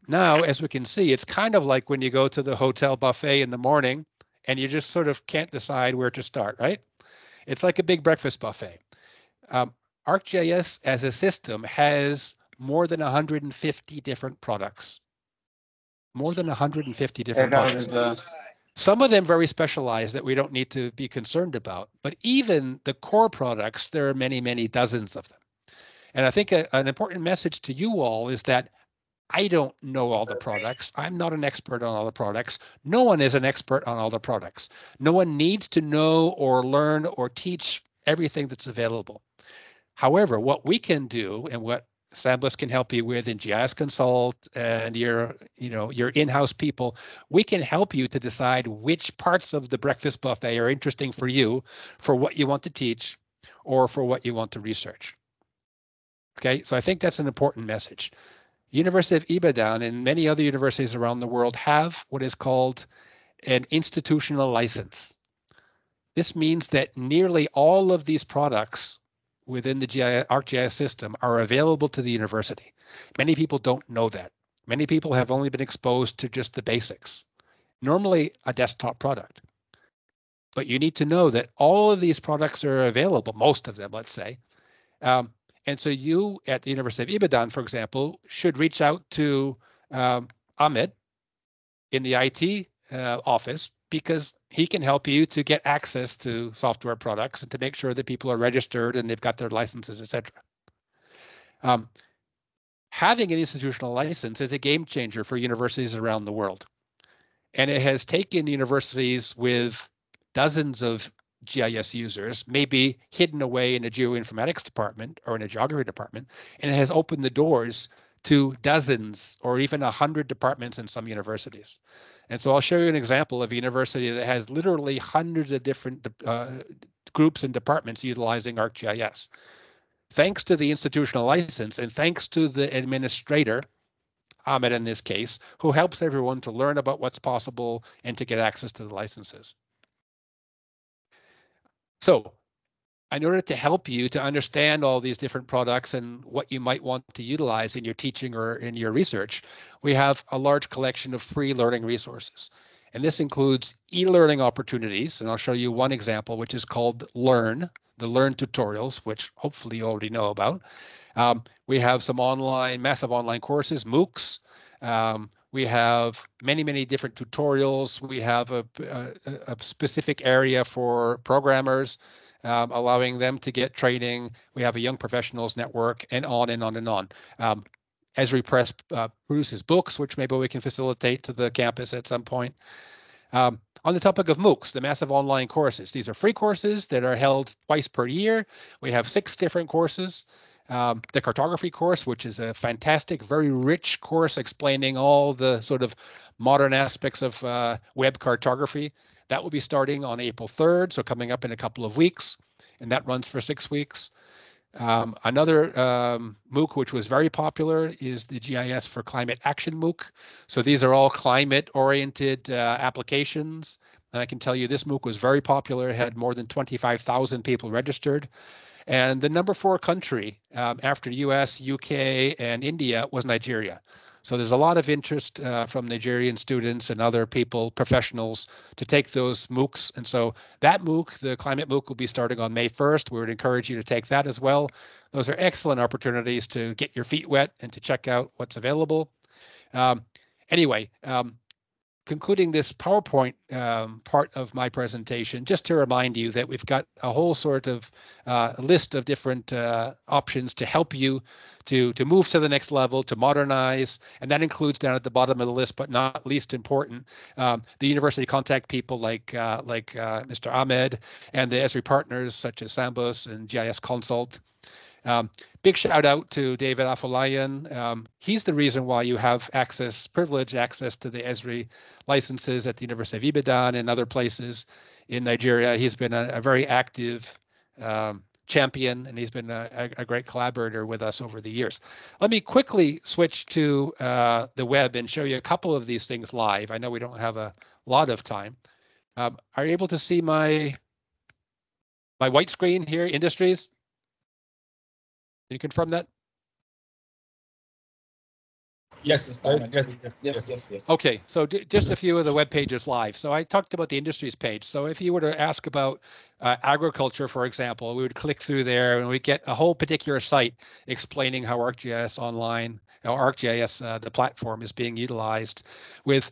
Now, as we can see, it's kind of like when you go to the hotel buffet in the morning and you just sort of can't decide where to start, right? It's like a big breakfast buffet. ArcGIS as a system has more than 150 different products. More than 150 different products. Some of them very specialized that we don't need to be concerned about. But even the core products, there are many, many dozens of them. And I think an important message to you all is that I don't know all the products. I'm not an expert on all the products. No one is an expert on all the products. No one needs to know or learn or teach everything that's available. However, what we can do and what Sambus can help you with in GIS Consult and your in-house people. We can help you to decide which parts of the breakfast buffet are interesting for you, for what you want to teach, or for what you want to research. Okay, so I think that's an important message. University of Ibadan and many other universities around the world have what is called an institutional license. This means that nearly all of these products within the ArcGIS system are available to the university. Many people don't know that. Many people have only been exposed to just the basics, normally a desktop product. But you need to know that all of these products are available, most of them, let's say. And so you at the University of Ibadan, for example, should reach out to Ahmed in the IT office, because he can help you to get access to software products and to make sure that people are registered and they've got their licenses, etc. Having an institutional license is a game changer for universities around the world. And it has taken universities with dozens of GIS users, maybe hidden away in a geoinformatics department or in a geography department, and it has opened the doors to dozens or even 100 departments in some universities. And so I'll show you an example of a university that has literally hundreds of different groups and departments utilizing ArcGIS. Thanks to the institutional license and thanks to the administrator, Ahmed in this case, who helps everyone to learn about what's possible and to get access to the licenses. So in order to help you to understand all these different products and what you might want to utilize in your teaching or in your research, we have a large collection of free learning resources. And this includes e-learning opportunities. And I'll show you one example, which is called Learn, the Learn tutorials, which hopefully you already know about. We have some massive online courses, MOOCs. We have many different tutorials. We have a specific area for programmers, allowing them to get training. We have a young professionals network, and on and on and on. Esri Press produces books, which maybe we can facilitate to the campus at some point. On the topic of MOOCs, the massive online courses. These are free courses that are held twice per year. We have 6 different courses. The cartography course, which is a fantastic, very rich course explaining all the sort of modern aspects of web cartography. That will be starting on April 3rd, so coming up in a couple of weeks, and that runs for 6 weeks. Another MOOC, which was very popular, is the GIS for Climate Action MOOC. So these are all climate-oriented applications. And I can tell you this MOOC was very popular. It had more than 25,000 people registered. And the number 4 country after US, UK, and India was Nigeria. So there's a lot of interest from Nigerian students and other people, professionals, to take those MOOCs. And so that MOOC, the climate MOOC, will be starting on May 1st. We would encourage you to take that as well. Those are excellent opportunities to get your feet wet and to check out what's available. Anyway, concluding this PowerPoint part of my presentation, just to remind you that we've got a whole sort of list of different options to help you to move to the next level, to modernize, and that includes down at the bottom of the list, but not least important, the university contact people like Mr. Ahmed and the Esri partners such as Sambus and GIS Konsult. Big shout out to David Afolayan. He's the reason why you have privileged access to the Esri licenses at the University of Ibadan and other places in Nigeria. He's been a very active champion, and he's been a great collaborator with us over the years. Let me quickly switch to the web and show you a couple of these things live. I know we don't have a lot of time. Are you able to see my white screen here, industries? Can you confirm that? Yes. Yes. Okay, so just a few of the web pages live. So I talked about the industries page. So if you were to ask about agriculture, for example, we would click through there and we get a whole particular site explaining how ArcGIS Online, or ArcGIS, the platform, is being utilized with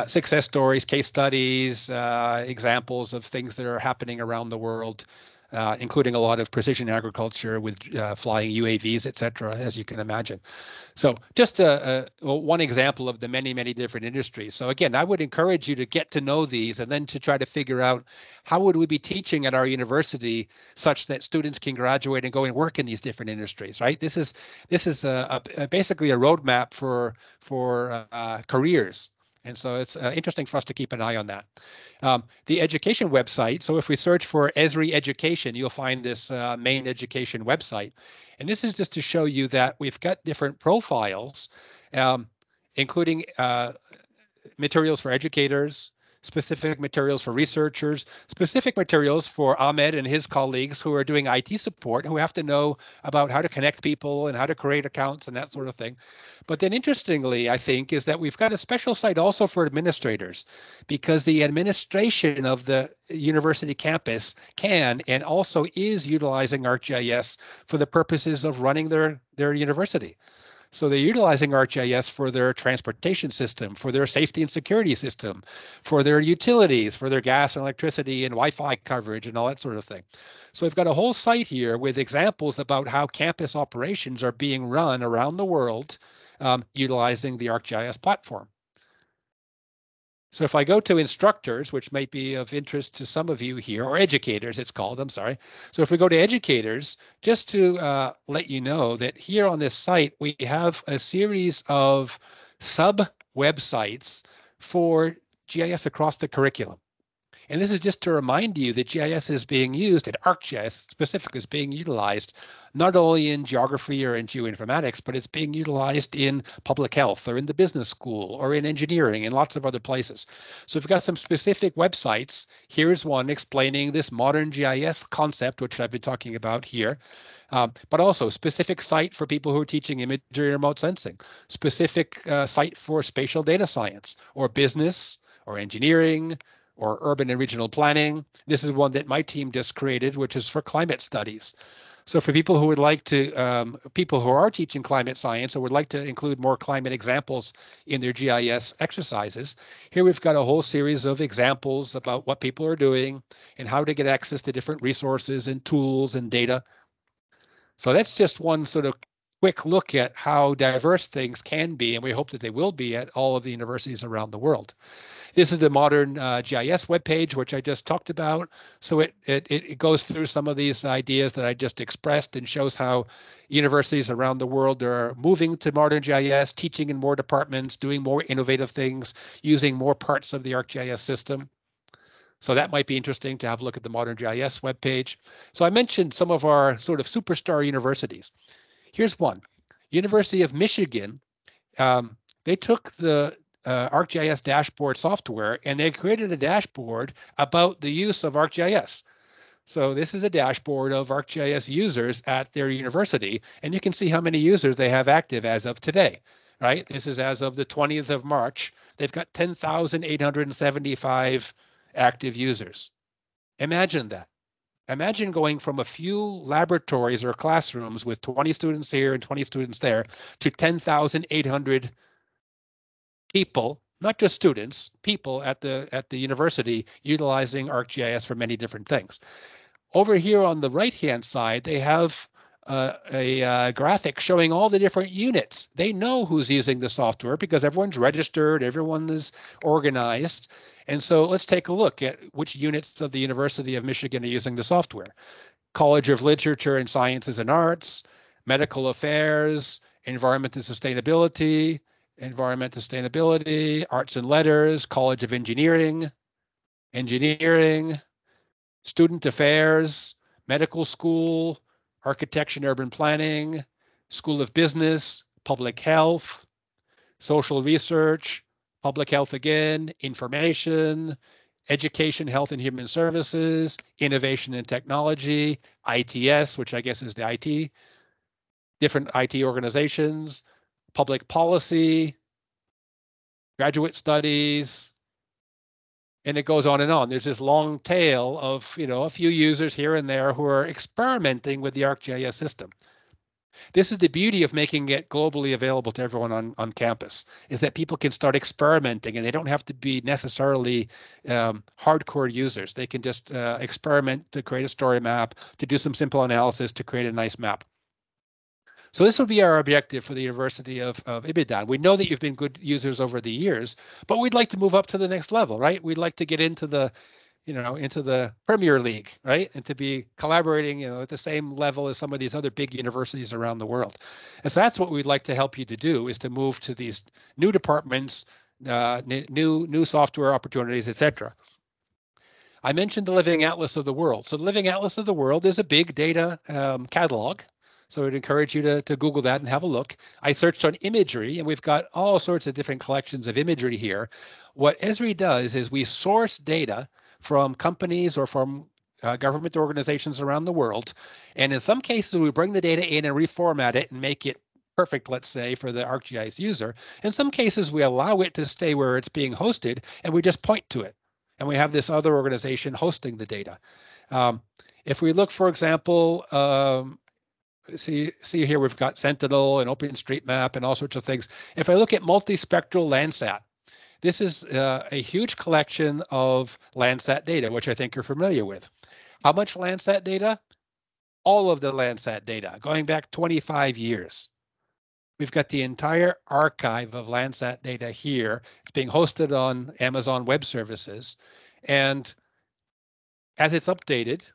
success stories, case studies, examples of things that are happening around the world. including a lot of precision agriculture with flying UAVs, etc., as you can imagine. So just one example of the many, many different industries. So again, I would encourage you to get to know these and then to try to figure out how would we be teaching at our university such that students can graduate and go and work in these different industries, right? This is basically a roadmap for careers. And so it's interesting for us to keep an eye on that. The education website, so if we search for Esri Education, you'll find this main education website. And this is just to show you that we've got different profiles, including materials for educators, specific materials for researchers, specific materials for Ahmed and his colleagues who are doing IT support, who have to know about how to connect people and how to create accounts and that sort of thing. But then interestingly, I think, is that we've got a special site also for administrators, because the administration of the university campus can and also is utilizing ArcGIS for the purposes of running their university. So they're utilizing ArcGIS for their transportation system, for their safety and security system, for their utilities, for their gas and electricity and Wi-Fi coverage and all that sort of thing. So we've got a whole site here with examples about how campus operations are being run around the world utilizing the ArcGIS platform. So if I go to instructors, which might be of interest to some of you here, or educators, it's called, I'm sorry. So if we go to educators, just to let you know that here on this site, we have a series of sub websites for GIS across the curriculum. And this is just to remind you that GIS is being used, and ArcGIS specifically is being utilized not only in geography or in geoinformatics, but it's being utilized in public health or in the business school or in engineering and lots of other places. So we've got some specific websites. Here's one explaining this modern GIS concept, which I've been talking about here. But also specific site for people who are teaching imagery and remote sensing, specific site for spatial data science or business or engineering or urban and regional planning. This is one that my team just created, which is for climate studies. So for people who would like to, people who are teaching climate science or would like to include more climate examples in their GIS exercises, here we've got a whole series of examples about what people are doing and how to get access to different resources and tools and data. So that's just one sort of quick look at how diverse things can be, and we hope that they will be at all of the universities around the world. This is the modern GIS webpage, which I just talked about. So it goes through some of these ideas that I just expressed and shows how universities around the world are moving to modern GIS, teaching in more departments, doing more innovative things, using more parts of the ArcGIS system. So that might be interesting to have a look at the modern GIS webpage. So I mentioned some of our sort of superstar universities. Here's one, University of Michigan. They took the ArcGIS dashboard software and they created a dashboard about the use of ArcGIS. So this is a dashboard of ArcGIS users at their university, and you can see how many users they have active as of today, right? This is as of the 20th of March. They've got 10,875 active users. Imagine that. Imagine going from a few laboratories or classrooms with 20 students here and 20 students there to 10,800 people, not just students, people at the university utilizing ArcGIS for many different things. Over here on the right-hand side, they have a graphic showing all the different units. They know who's using the software because everyone's registered, everyone is organized. And so let's take a look at which units of the University of Michigan are using the software. College of Literature and Sciences and Arts, Medical Affairs, Environment and Sustainability, Arts and Letters, College of Engineering, Student Affairs, Medical School, Architecture and Urban Planning, School of Business, Public Health, Social Research, Public Health again, Information, Education, Health and Human Services, Innovation and Technology, ITS, which I guess is the IT, different IT organizations, Public Policy, Graduate Studies, and it goes on and on. There's this long tail of, a few users here and there who are experimenting with the ArcGIS system. This is the beauty of making it globally available to everyone on campus, is that people can start experimenting and they don't have to be necessarily hardcore users. They can just experiment to create a story map, to do some simple analysis, to create a nice map. So this will be our objective for the University of Ibadan. We know that you've been good users over the years, but we'd like to move up to the next level, right? We'd like to get into the into the Premier League, right? And to be collaborating, at the same level as some of these other big universities around the world. And so that's what we'd like to help you to do, is to move to these new departments, new software opportunities, etc. I mentioned the Living Atlas of the World. So the Living Atlas of the World is a big data catalog. So I'd encourage you to Google that and have a look. I searched on imagery, and we've got all sorts of different collections of imagery here. What Esri does is we source data from companies or from government organizations around the world. And in some cases, we bring the data in and reformat it and make it perfect, let's say, for the ArcGIS user. In some cases, we allow it to stay where it's being hosted, and we just point to it. And we have this other organization hosting the data. If we look, for example, see here, we've got Sentinel and OpenStreetMap and all sorts of things. If I look at multispectral Landsat, this is a huge collection of Landsat data, which I think you're familiar with. How much Landsat data? All of the Landsat data, going back 25 years. We've got the entire archive of Landsat data here. It's being hosted on Amazon Web Services. And as it's updated,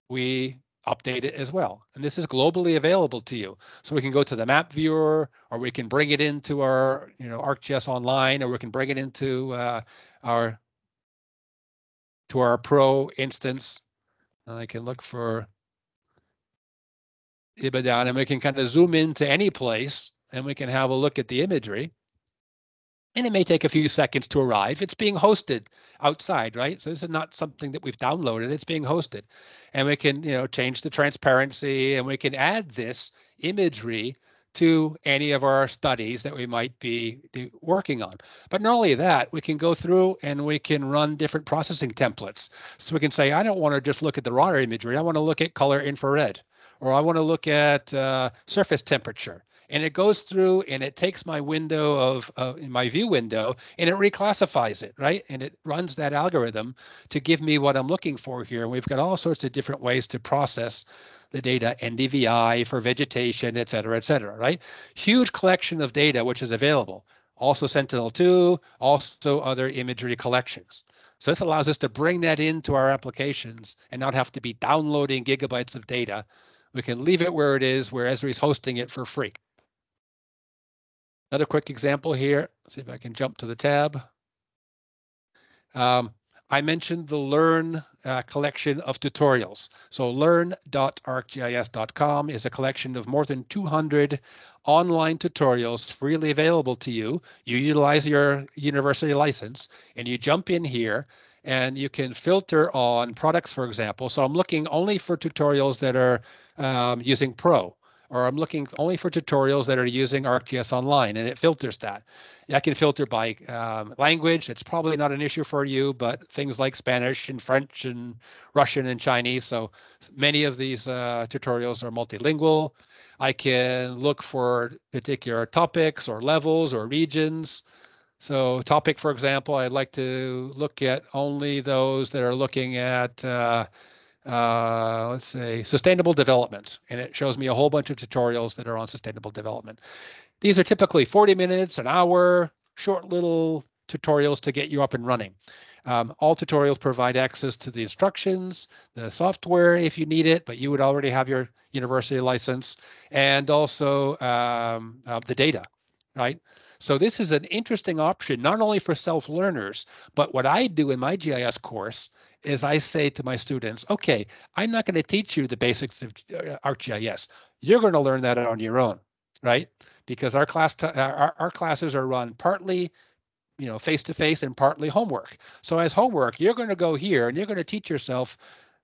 we update it as well. And this is globally available to you. So we can go to the map viewer, or we can bring it into our ArcGIS Online, or we can bring it into our Pro instance. And I can look for Ibadan, and we can kind of zoom into any place, and we can have a look at the imagery. And it may take a few seconds to arrive. It's being hosted outside, right? So this is not something that we've downloaded. It's being hosted. And we can, change the transparency, and we can add this imagery to any of our studies that we might be working on. But not only that, we can go through and we can run different processing templates. So we can say, I don't want to just look at the raw imagery. I want to look at color infrared, or I want to look at surface temperature. And it goes through and it takes my window of my view window, and it reclassifies it, right? And it runs that algorithm to give me what I'm looking for here. And we've got all sorts of different ways to process the data, NDVI for vegetation, et cetera, right? Huge collection of data which is available. Also Sentinel-2, also other imagery collections. So this allows us to bring that into our applications and not have to be downloading gigabytes of data. We can leave it where it is, where Esri is hosting it for free. Another quick example here. Let's see if I can jump to the tab. I mentioned the Learn collection of tutorials. So learn.arcgis.com is a collection of more than 200 online tutorials freely available to you. You utilize your university license, and you jump in here, and you can filter on products, for example. So I'm looking only for tutorials that are using Pro, or I'm looking only for tutorials that are using ArcGIS Online, and it filters that. I can filter by language. It's probably not an issue for you, but things like Spanish and French and Russian and Chinese. So many of these tutorials are multilingual. I can look for particular topics or levels or regions. So topic, for example, I'd like to look at only those that are looking at let's say sustainable development, and it shows me a whole bunch of tutorials that are on sustainable development. These are typically 40 minutes, an hour, short little tutorials to get you up and running. All tutorials provide access to the instructions, the software if you need it, but you would already have your university license, and also the data, right? So this is an interesting option, not only for self-learners, but what I do in my GIS course is I say to my students, okay, I'm not going to teach you the basics of ArcGIS. You're going to learn that on your own, right? Because our classes are run partly, face-to-face and partly homework. So as homework, you're going to go here and you're going to teach yourself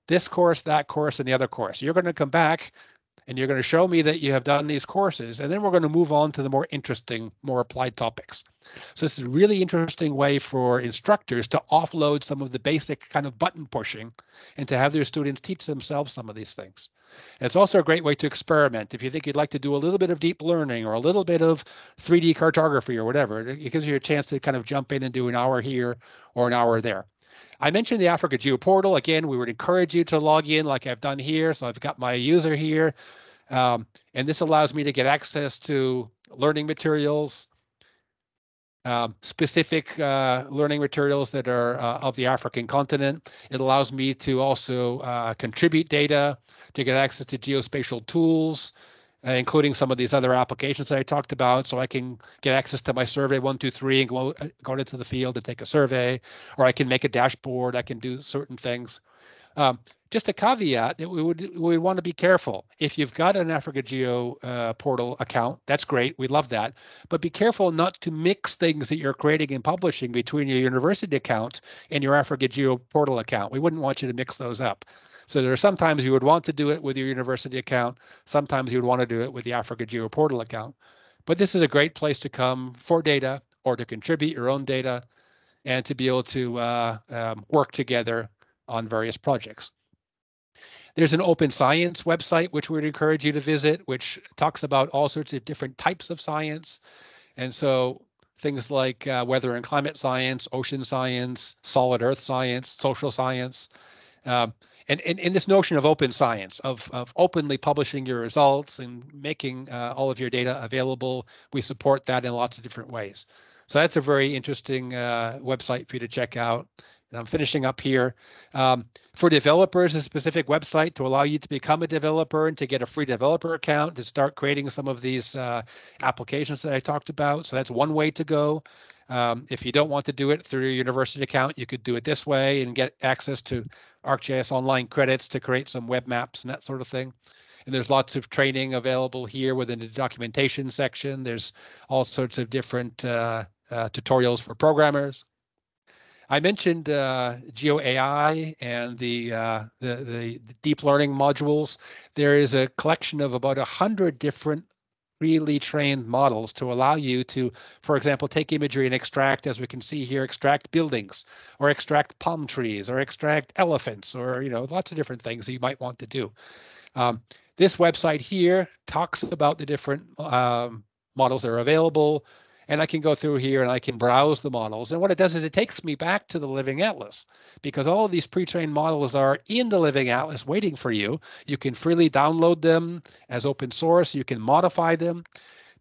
this course, that course, and the other course. You're going to come back and you're going to show me that you have done these courses, and then we're going to move on to the more interesting, more applied topics. So this is a really interesting way for instructors to offload some of the basic kind of button pushing and to have their students teach themselves some of these things. And it's also a great way to experiment. If you think you'd like to do a little bit of deep learning or a little bit of 3D cartography or whatever, it gives you a chance to kind of jump in and do an hour here or an hour there. I mentioned the Africa Geo portal. Again, we would encourage you to log in like I've done here. So I've got my user here, and this allows me to get access to learning materials, specific learning materials that are of the African continent. It allows me to also contribute data, to get access to geospatial tools, including some of these other applications that I talked about. So I can get access to my survey 123 and go into the field to take a survey, or I can make a dashboard. I can do certain things. Just a caveat that we want to be careful. If you've got an Africa Geo portal account, that's great. We love that. But be careful not to mix things that you're creating and publishing between your university account and your Africa Geo portal account. We wouldn't want you to mix those up. So there are sometimes you would want to do it with your university account. Sometimes you would want to do it with the Africa Geo portal account. But this is a great place to come for data or to contribute your own data and to be able to work together on various projects. There's an open science website, which we'd encourage you to visit, which talks about all sorts of different types of science. And so things like weather and climate science, ocean science, solid earth science, social science, and this notion of open science, of openly publishing your results and making all of your data available. We support that in lots of different ways. So that's a very interesting website for you to check out. And I'm finishing up here. For developers, a specific website to allow you to become a developer and to get a free developer account to start creating some of these applications that I talked about. So that's one way to go. If you don't want to do it through your university account, you could do it this way and get access to ArcGIS Online credits to create some web maps and that sort of thing. And there's lots of training available here within the documentation section. There's all sorts of different tutorials for programmers. I mentioned GeoAI and the deep learning modules. There is a collection of about 100 different really trained models to allow you to, for example, take imagery and extract, as we can see here, extract buildings or extract palm trees or extract elephants or, lots of different things that you might want to do. This website here talks about the different models that are available. And I can go through here and I can browse the models. And what it does is it takes me back to the Living Atlas, because all of these pre-trained models are in the Living Atlas waiting for you. You can freely download them as open source. You can modify them.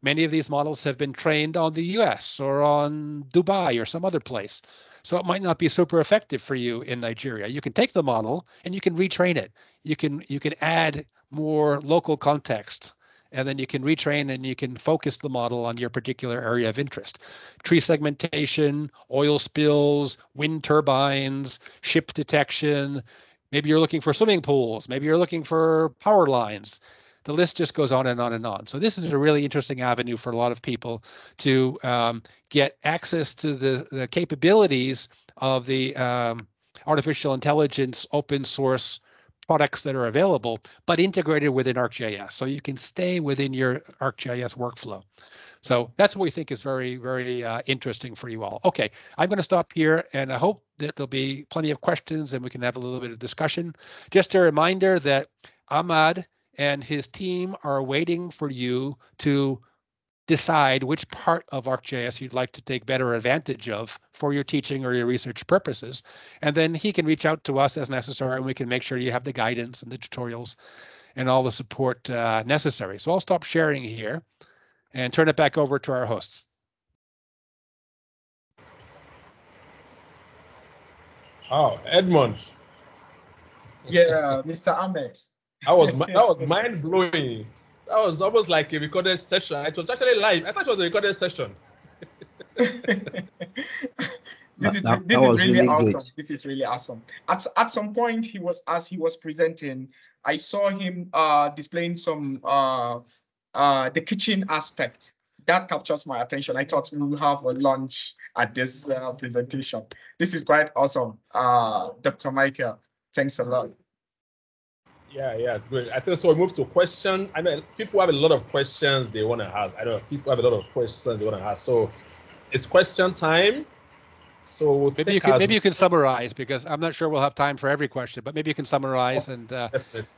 Many of these models have been trained on the US or on Dubai or some other place. So it might not be super effective for you in Nigeria. You can take the model and you can retrain it. You can add more local context, and then you can retrain and you can focus the model on your particular area of interest. Tree segmentation, oil spills, wind turbines, ship detection. Maybe you're looking for swimming pools. Maybe you're looking for power lines. The list just goes on and on and on. So this is a really interesting avenue for a lot of people to get access to the capabilities of the artificial intelligence open source products that are available, but integrated within ArcGIS. So you can stay within your ArcGIS workflow. So that's what we think is very, very interesting for you all. Okay, I'm going to stop here, and I hope that there'll be plenty of questions and we can have a little bit of discussion. Just a reminder that Ahmad and his team are waiting for you to decide which part of ArcGIS you'd like to take better advantage of for your teaching or your research purposes. And then he can reach out to us as necessary, and we can make sure you have the guidance and the tutorials and all the support necessary. So I'll stop sharing here and turn it back over to our hosts. Oh, Edmund. Yeah, Mr. Ahmed. That was mind blowing. That was almost like a recorded session. It was actually live. I thought it was a recorded session. This is really awesome. Great. This is really awesome. At some point, as he was presenting, I saw him displaying some the kitchen aspect. That captures my attention. I thought we would have a lunch at this presentation. This is quite awesome, Dr. Michael. Thanks a lot. Yeah, it's great. I think so. We move to question. I mean, people have a lot of questions they want to ask. I know people have a lot of questions they want to ask. So it's question time. So we'll maybe you can summarize, because I'm not sure we'll have time for every question, but maybe you can summarize. And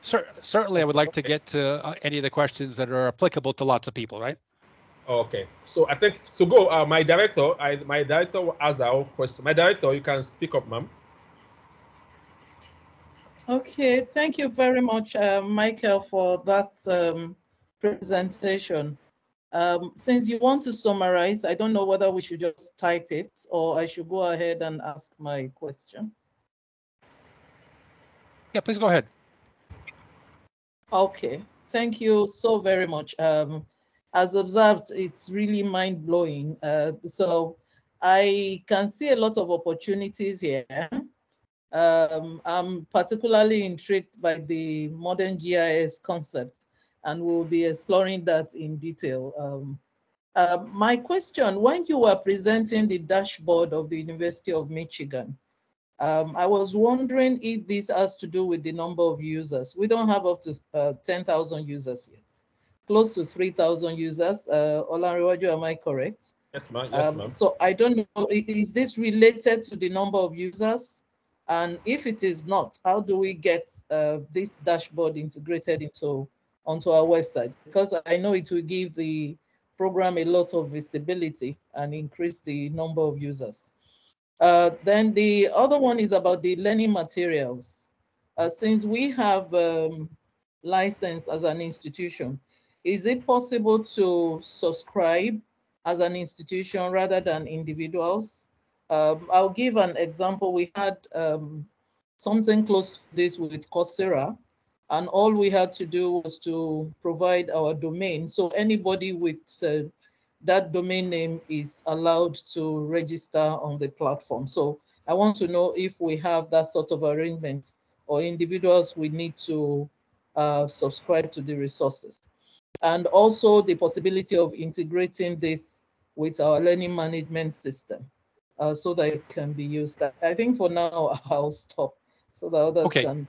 certainly I would like to get to any of the questions that are applicable to lots of people, right? Okay, so I think so. Go. My director has our own question. My director, you can speak up, ma'am. Okay, thank you very much, Michael, for that presentation. Since you want to summarize, I don't know whether we should just type it or I should go ahead and ask my question. Yeah, please go ahead. Okay, thank you so very much. As observed, it's really mind-blowing. So I can see a lot of opportunities here. I'm particularly intrigued by the modern GIS concept, and we'll be exploring that in detail. My question, when you were presenting the dashboard of the University of Michigan, I was wondering if this has to do with the number of users. We don't have up to 10,000 users yet, close to 3,000 users. Olanrewaju, am I correct? Yes, ma'am. Yes, ma'am. So I don't know, is this related to the number of users? And if it is not, how do we get this dashboard integrated onto our website? Because I know it will give the program a lot of visibility and increase the number of users. Then the other one is about the learning materials. Since we have license as an institution, is it possible to subscribe as an institution rather than individuals? I'll give an example. We had something close to this with Coursera, and all we had to do was to provide our domain. So anybody with that domain name is allowed to register on the platform. So I want to know if we have that sort of arrangement, or individuals we need to subscribe to the resources. And also the possibility of integrating this with our learning management system so that it can be used. I think for now I'll stop so that others can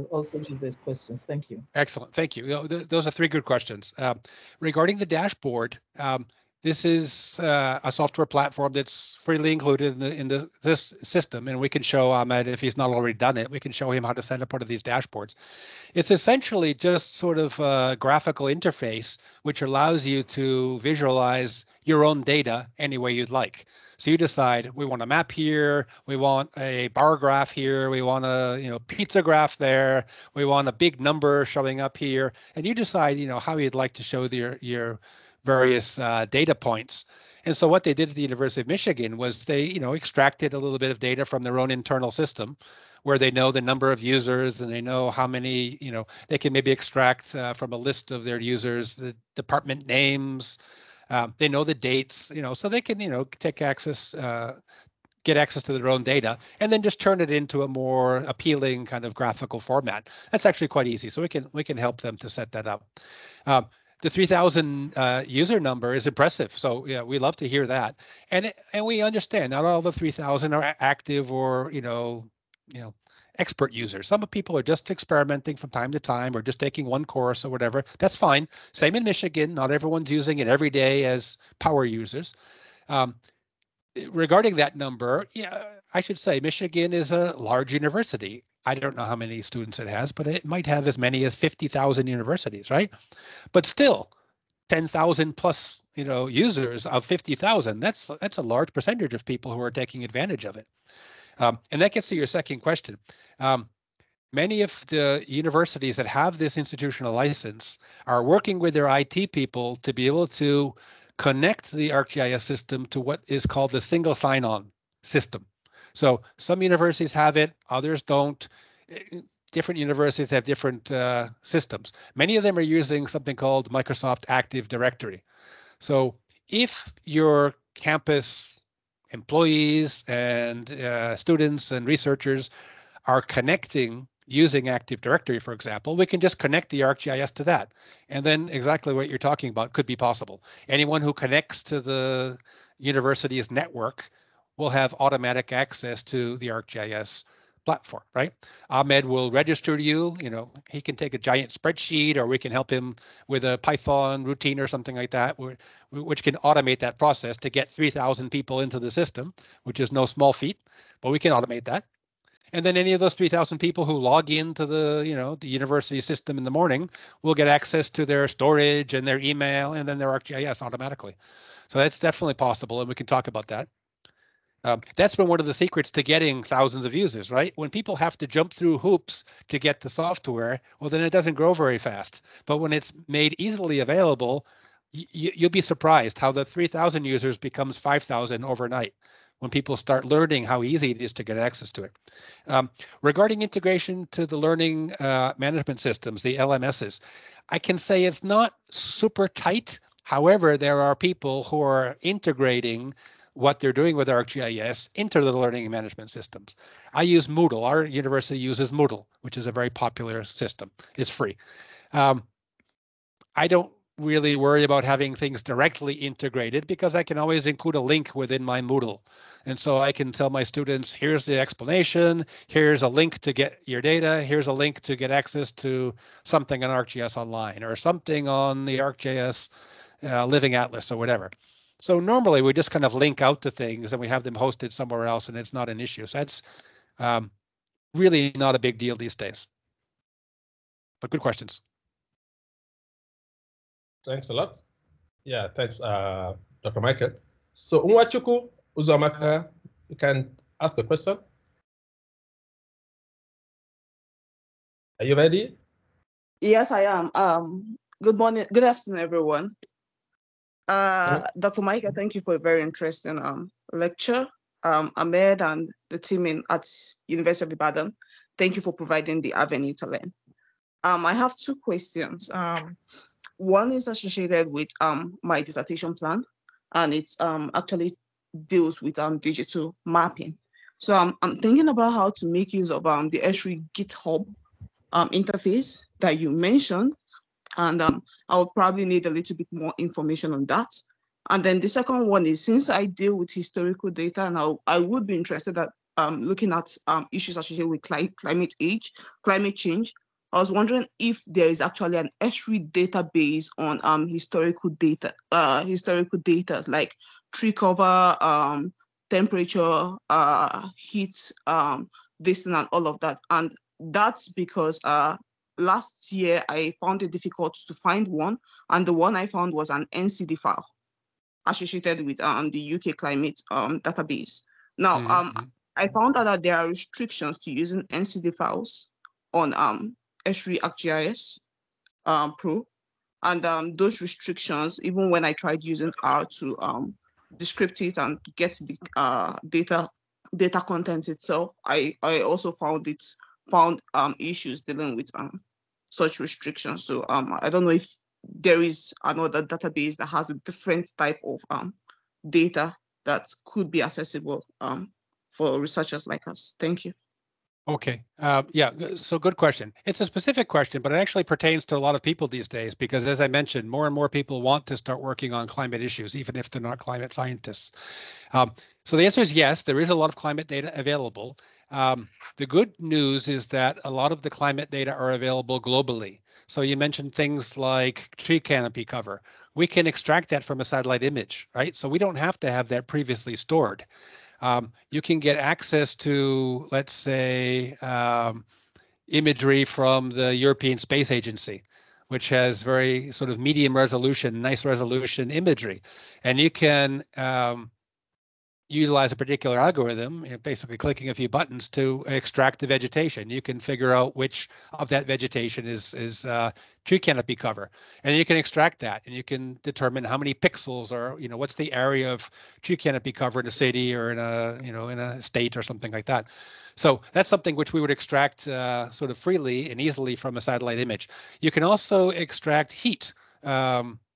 also give their questions. Thank you. Excellent. Thank you. Those are three good questions. Regarding the dashboard, this is a software platform that's freely included in this system, and we can show Ahmed, if he's not already done it, we can show him how to set up one of these dashboards. It's essentially just sort of a graphical interface which allows you to visualize your own data any way you'd like. So you decide, we want a map here, we want a bar graph here, we want a pizza graph there, we want a big number showing up here, and you decide how you'd like to show your various data points. And so what they did at the University of Michigan was they extracted a little bit of data from their own internal system, where they know the number of users and they know how many, they can maybe extract from a list of their users the department names. They know the dates, so they can, take access, get access to their own data, and then just turn it into a more appealing kind of graphical format. That's actually quite easy. So we can help them to set that up. The 3,000 user number is impressive. So yeah, we love to hear that. And we understand not all the 3,000 are active or, expert users. Some people are just experimenting from time to time or just taking one course or whatever. That's fine. Same in Michigan. Not everyone's using it every day as power users. Regarding that number, yeah, I should say Michigan is a large university. I don't know how many students it has, but it might have as many as 50,000 universities, right? But still, 10,000 plus, users of 50,000. That's a large percentage of people who are taking advantage of it. And that gets to your second question. Many of the universities that have this institutional license are working with their IT people to be able to connect the ArcGIS system to what is called the single sign-on system. So some universities have it, others don't. Different universities have different systems. Many of them are using something called Microsoft Active Directory. So if your campus employees and students and researchers are connecting using Active Directory, for example, we can just connect the ArcGIS to that. And then exactly what you're talking about could be possible. Anyone who connects to the university's network will have automatic access to the ArcGIS platform, right? Ahmed will register you, he can take a giant spreadsheet, or we can help him with a Python routine or something like that, which can automate that process to get 3,000 people into the system, which is no small feat, but we can automate that. And then any of those 3,000 people who log into the university system in the morning will get access to their storage and their email and then their ArcGIS automatically. So that's definitely possible, and we can talk about that. That's been one of the secrets to getting thousands of users, right? When people have to jump through hoops to get the software, well, then it doesn't grow very fast. But when it's made easily available, you'll be surprised how the 3,000 users becomes 5,000 overnight when people start learning how easy it is to get access to it. Regarding integration to the learning management systems, the LMSs, I can say it's not super tight. However, there are people who are integrating what they're doing with ArcGIS into the learning management systems. I use Moodle. Our university uses Moodle, which is a very popular system. It's free. I don't really worry about having things directly integrated because I can always include a link within my Moodle. And so I can tell my students, here's the explanation, here's a link to get your data, here's a link to get access to something on ArcGIS Online or something on the ArcGIS Living Atlas or whatever. So normally we just kind of link out to things and we have them hosted somewhere else and it's not an issue. So that's really not a big deal these days. But good questions. Thanks a lot. Yeah, thanks, Dr. Michael. So Nwachukwu Uzomaka, you can ask the question. Are you ready? Yes, I am. Good morning, good afternoon, everyone. Dr. Michael, thank you for a very interesting lecture. Ahmed and the team at University of Ibadan, thank you for providing the avenue to learn. I have two questions. One is associated with my dissertation plan, and it's actually deals with digital mapping. So I'm thinking about how to make use of the Esri GitHub interface that you mentioned, and I'll probably need a little bit more information on that. And then the second one is, since I deal with historical data, and I would be interested at looking at issues associated with climate change. I was wondering if there is actually an Esri database on historical data like tree cover, temperature, heat, distance, and all of that. And that's because last year I found it difficult to find one, and the one I found was an NCD file associated with the UK climate database. Now, I found out that there are restrictions to using NCD files on Esri ArcGIS Pro, and those restrictions, even when I tried using R to descript it and get the data content itself, I also found issues dealing with such restrictions. So I don't know if there is another database that has a different type of data that could be accessible for researchers like us. Thank you. Okay. Yeah, so good question. It's a specific question, but it actually pertains to a lot of people these days because, as I mentioned, more and more people want to start working on climate issues, even if they're not climate scientists. So the answer is yes, there is a lot of climate data available. The good news is that a lot of the climate data are available globally. So you mentioned things like tree canopy cover. We can extract that from a satellite image, right? So we don't have to have that previously stored. You can get access to, let's say, imagery from the European Space Agency, which has very sort of medium resolution, nice resolution imagery. And you can utilize a particular algorithm, basically clicking a few buttons to extract the vegetation. You can figure out which of that vegetation is tree canopy cover, and you can extract that, and you can determine how many pixels or what's the area of tree canopy cover in a city or in a state or something like that. So that's something which we would extract sort of freely and easily from a satellite image. You can also extract heat.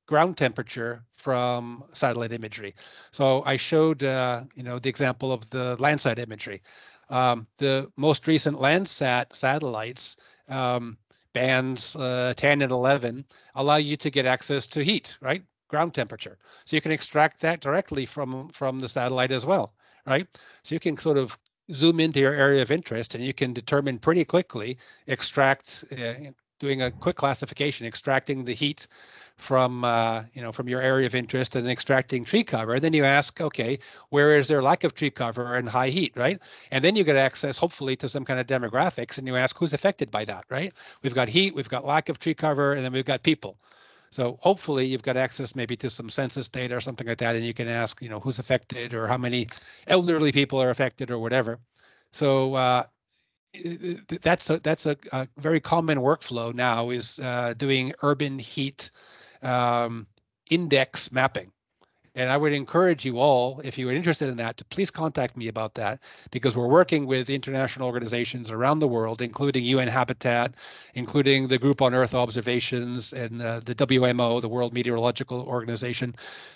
Ground temperature from satellite imagery. So I showed, the example of the Landsat imagery. The most recent Landsat satellites, bands 10 and 11, allow you to get access to heat, right? Ground temperature. So you can extract that directly from the satellite as well, right? So you can sort of zoom into your area of interest, and you can determine pretty quickly, extract, doing a quick classification, extracting the heat from from your area of interest and extracting tree cover. And then you ask, okay, where is there lack of tree cover and high heat, right? And then you get access, hopefully, to some kind of demographics, and you ask who's affected by that, right? We've got heat, we've got lack of tree cover, and then we've got people. So hopefully you've got access maybe to some census data or something like that, and you can ask, who's affected or how many elderly people are affected or whatever. So that's a very common workflow now, is doing urban heat index mapping. And I would encourage you all, if you are interested in that, to please contact me about that, because we're working with international organizations around the world, including UN Habitat, including the Group on Earth Observations, and the WMO, the World Meteorological Organization.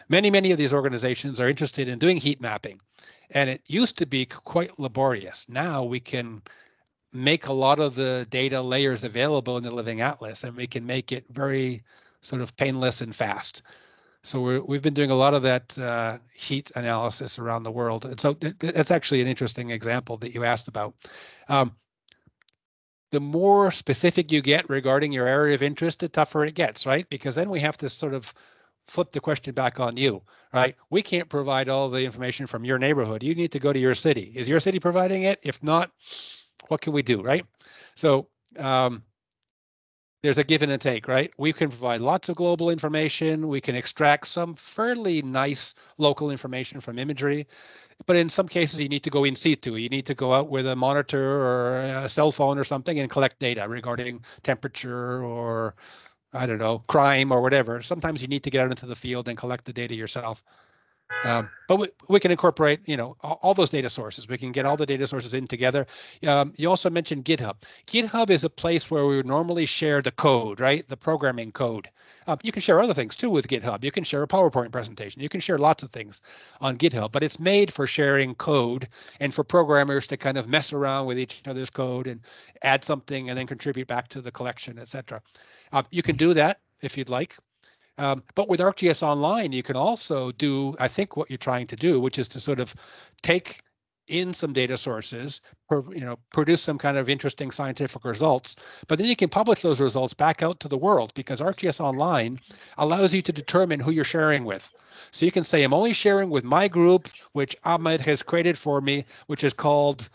Many of these organizations are interested in doing heat mapping. And it used to be quite laborious. Now we can make a lot of the data layers available in the Living Atlas, and we can make it very sort of painless and fast. So we've been doing a lot of that heat analysis around the world. And so that's actually an interesting example that you asked about. The more specific you get regarding your area of interest, the tougher it gets, right? Because then we have to sort of flip the question back on you, right? We can't provide all the information from your neighborhood. You need to go to your city. Is your city providing it? If not, what can we do, right? So there's a give and a take, right? We can provide lots of global information. We can extract some fairly nice local information from imagery. But in some cases, you need to go in situ. You need to go out with a monitor or a cell phone or something and collect data regarding temperature or, I don't know, crime or whatever. Sometimes you need to get out into the field and collect the data yourself. But we can incorporate, all those data sources. We can get all the data sources in together. You also mentioned GitHub. GitHub is a place where we would normally share the code, right? The programming code. You can share other things too with GitHub. You can share a PowerPoint presentation. You can share lots of things on GitHub, but it's made for sharing code and for programmers to kind of mess around with each other's code and add something and then contribute back to the collection, etc. You can do that if you'd like. But with ArcGIS Online, you can also do, I think, what you're trying to do, which is to sort of take in some data sources, produce some kind of interesting scientific results, but then you can publish those results back out to the world, because ArcGIS Online allows you to determine who you're sharing with. So you can say, I'm only sharing with my group, which Ahmed has created for me, which is called,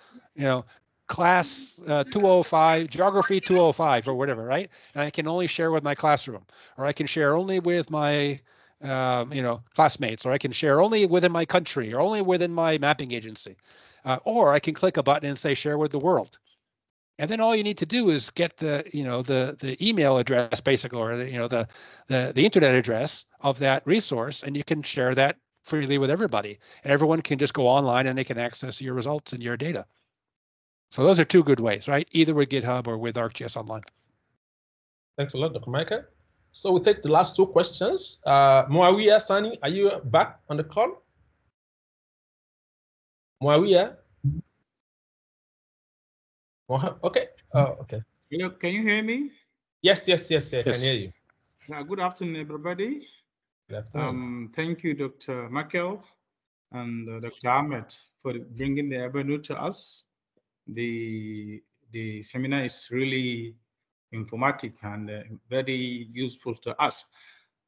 class 205, geography 205 or whatever, right? And I can only share with my classroom, or I can share only with my, classmates, or I can share only within my country, or only within my mapping agency. Or I can click a button and say share with the world. And then all you need to do is get the, the email address, basically, or the internet address of that resource, and you can share that freely with everybody. And everyone can just go online and they can access your results and your data. So those are two good ways, right? Either with GitHub or with ArcGIS Online. Thanks a lot, Dr. Michael. So we'll take the last two questions. Muawiyah Sani, are you back on the call? Muawiyah? Okay. Okay. Can you hear me? Yes, I can hear you. Good afternoon, everybody. Good afternoon. Thank you, Dr. Michael and Dr. Ahmed, for bringing the avenue to us. The seminar is really informative and very useful to us.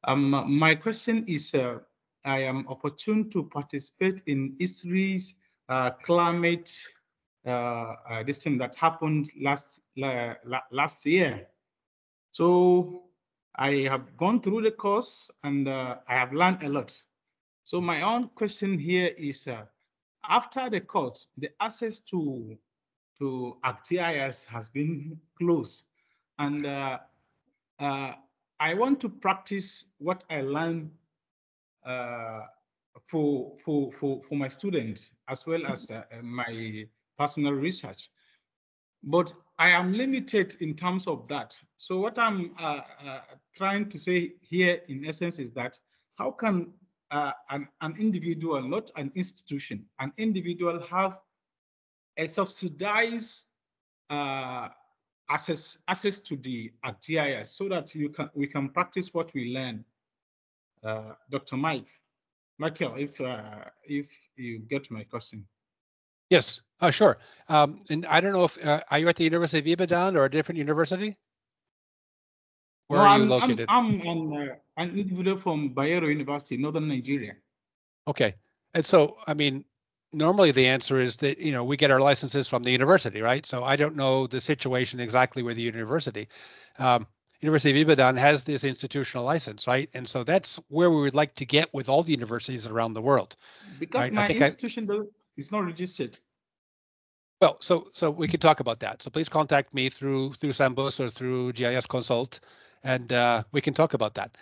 My question is, I am opportune to participate in Esri's climate this thing that happened last year. So I have gone through the course and I have learned a lot. So my own question here is, after the course, the access to ArcGIS has been closed, and I want to practice what I learned for my students, as well as my personal research. But I am limited in terms of that. So what I'm trying to say here, in essence, is that how can an individual, not an institution, an individual have a subsidized access to the GIS, so that we can practice what we learn? Dr. Michael, if you get my question. Yes, sure. And I don't know if are you at the University of Ibadan or a different university? Where No, are you located? I'm an individual from Bayero University, Northern Nigeria. Okay, and so I mean, normally the answer is that we get our licenses from the university, right? So I don't know the situation exactly with the university. University of Ibadan has this institutional license, right? And so that's where we would like to get with all the universities around the world. Because right? my institution is not registered. Well, so we could talk about that. So please contact me through Sambus or through GIS Konsult, and we can talk about that.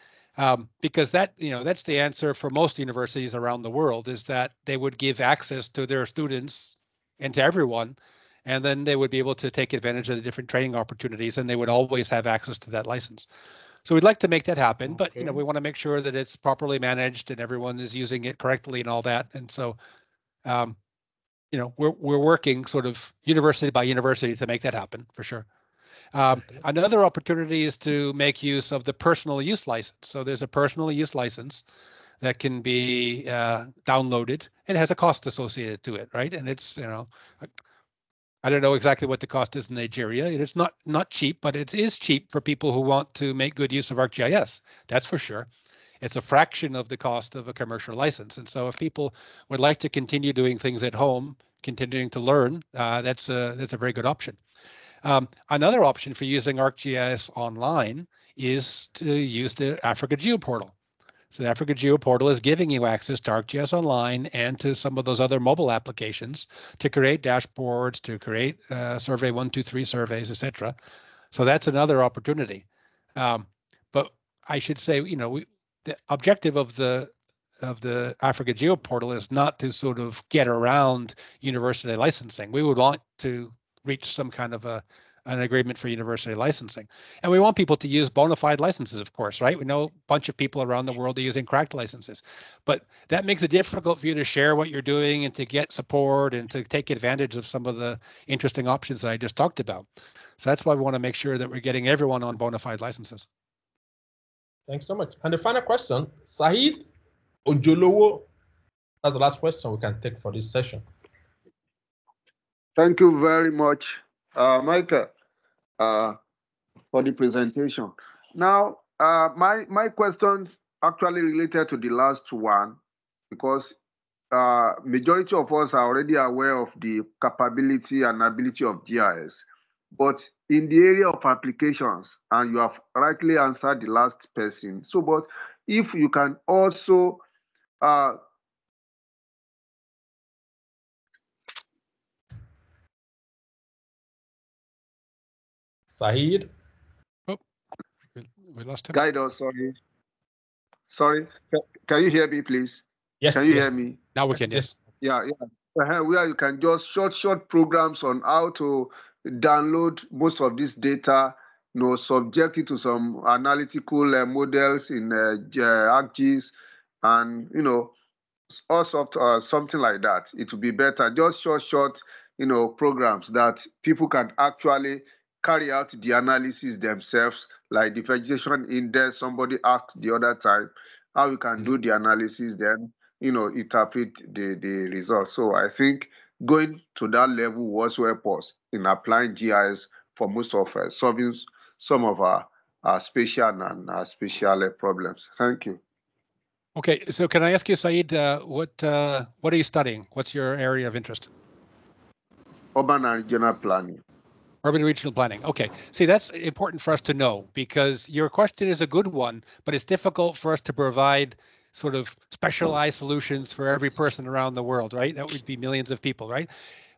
Because that's the answer for most universities around the world, is that they would give access to their students and to everyone, and then they would be able to take advantage of the different training opportunities, and they would always have access to that license. So we'd like to make that happen, but we want to make sure that it's properly managed and everyone is using it correctly and all that. And so we're working sort of university by university to make that happen for sure. Another opportunity is to make use of the personal use license. So there's a personal use license that can be downloaded and has a cost associated to it, right? And it's, I don't know exactly what the cost is in Nigeria. It's not cheap, but it is cheap for people who want to make good use of ArcGIS. That's for sure. It's a fraction of the cost of a commercial license. And so if people would like to continue doing things at home, continuing to learn, that's a very good option. Another option for using ArcGIS online is to use the Africa Geo portal. So the Africa Geo portal is giving you access to ArcGIS Online and to some of those other mobile applications to create dashboards, to create survey 1, 2, 3 surveys, etc. So that's another opportunity. But I should say, the objective of the Africa Geo portal is not to sort of get around university licensing. We would want to reach some kind of an agreement for university licensing. And we want people to use bona fide licenses, of course, right? We know a bunch of people around the world are using cracked licenses, but that makes it difficult for you to share what you're doing and to get support and to take advantage of some of the interesting options that I just talked about. So that's why we want to make sure that we're getting everyone on bona fide licenses. Thanks so much. And the final question, Saeed Ojolowo, that's the last question we can take for this session. Thank you very much, Michael, for the presentation. Now, my questions actually related to the last one, because majority of us are already aware of the capability and ability of GIS. But in the area of applications, and you have rightly answered the last person. So, but if you can also Saeed? Oh, we lost him. Guide us, sorry. Can you hear me, please? Yes. Can you hear me? Now we can, yes. Yeah. Where you can just short programs on how to download most of this data, subject it to some analytical models in ArcGIS, and also something like that. It would be better. Just short programs that people can actually carry out the analysis themselves, like the vegetation index. Somebody asked the other time how you can do the analysis, then interpret the results. So I think going to that level was help us in applying GIS for most of solving some of our spatial and spatial problems. Thank you. Okay, so can I ask you, Saeed, what are you studying? What's your area of interest? Urban and regional planning. Urban regional planning. Okay, see, that's important for us to know, because your question is a good one, but it's difficult for us to provide sort of specialized solutions for every person around the world, right? That would be millions of people, right?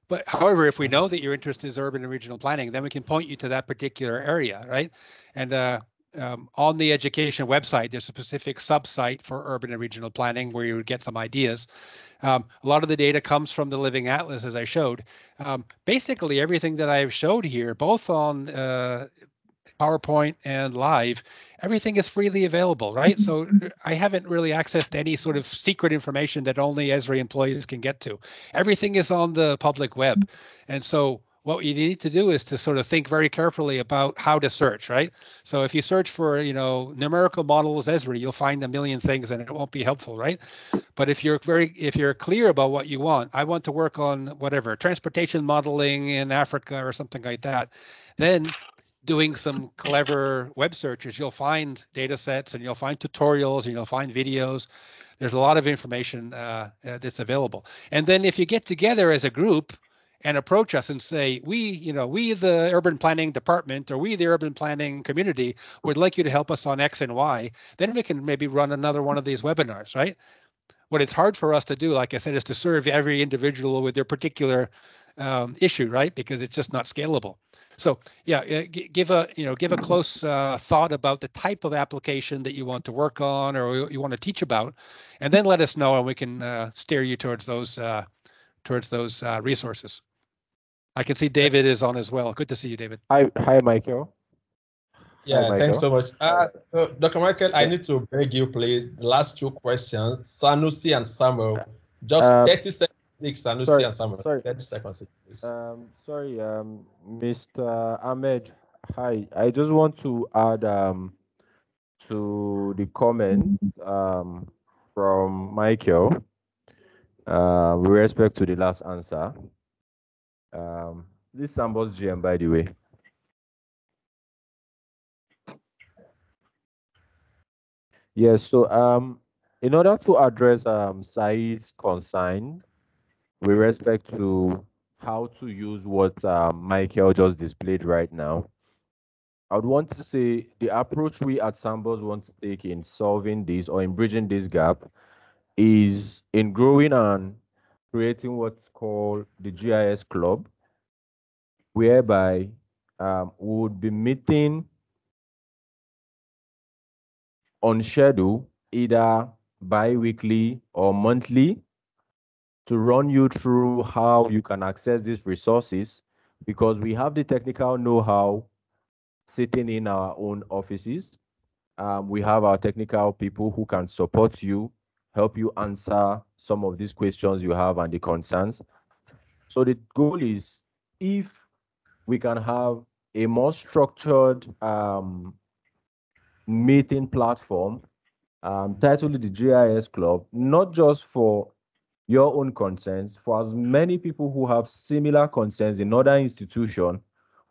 But however, if we know that your interest is urban and regional planning, then we can point you to that particular area, right? And on the education website, there's a specific sub-site for urban and regional planning where you would get some ideas. A lot of the data comes from the Living Atlas, as I showed. Basically, everything that I've showed here, both on PowerPoint and live, everything is freely available, right? So I haven't really accessed any sort of secret information that only Esri employees can get to. Everything is on the public web. And so what you need to do is to sort of think very carefully about how to search, right? So if you search for, numerical models Esri, you'll find a million things and it won't be helpful, right? But if you're clear about what you want, I want to work on whatever, transportation modeling in Africa or something like that, then doing some clever web searches, you'll find data sets and you'll find tutorials and you'll find videos. There's a lot of information that's available. And then if you get together as a group and approach us and say, we the urban planning department or we the urban planning community would like you to help us on X and Y, then we can maybe run another one of these webinars, right? What it's hard for us to do, like I said, is to serve every individual with their particular issue, right? Because it's just not scalable. So yeah, give a close thought about the type of application that you want to work on or you want to teach about, and then let us know, and we can steer you towards those resources. I can see David is on as well. Good to see you, David. Hi, Michael. Yeah, Hi, thanks so Michael. much. So Dr. Michael, I need to beg you, please. The last two questions, Sanusi and Samuel. Just 30 seconds, Sanusi and Samuel. 30 seconds, please. Sorry, Mr. Ahmed. Hi, I just want to add to the comment from Michael with respect to the last answer. This Sambus GM, by the way. Yes, so in order to address Said's concern with respect to how to use what Michael just displayed right now, I would want to say the approach we at Sambus want to take in solving this or in bridging this gap is in growing and creating what's called the GIS Club, whereby we would be meeting on schedule either bi-weekly or monthly to run you through how you can access these resources, because we have the technical know-how sitting in our own offices. We have our technical people who can support you, help you answer some of these questions you have and the concerns. So the goal is, if we can have a more structured meeting platform titled the GIS Club, not just for your own concerns, for as many people who have similar concerns in other institutions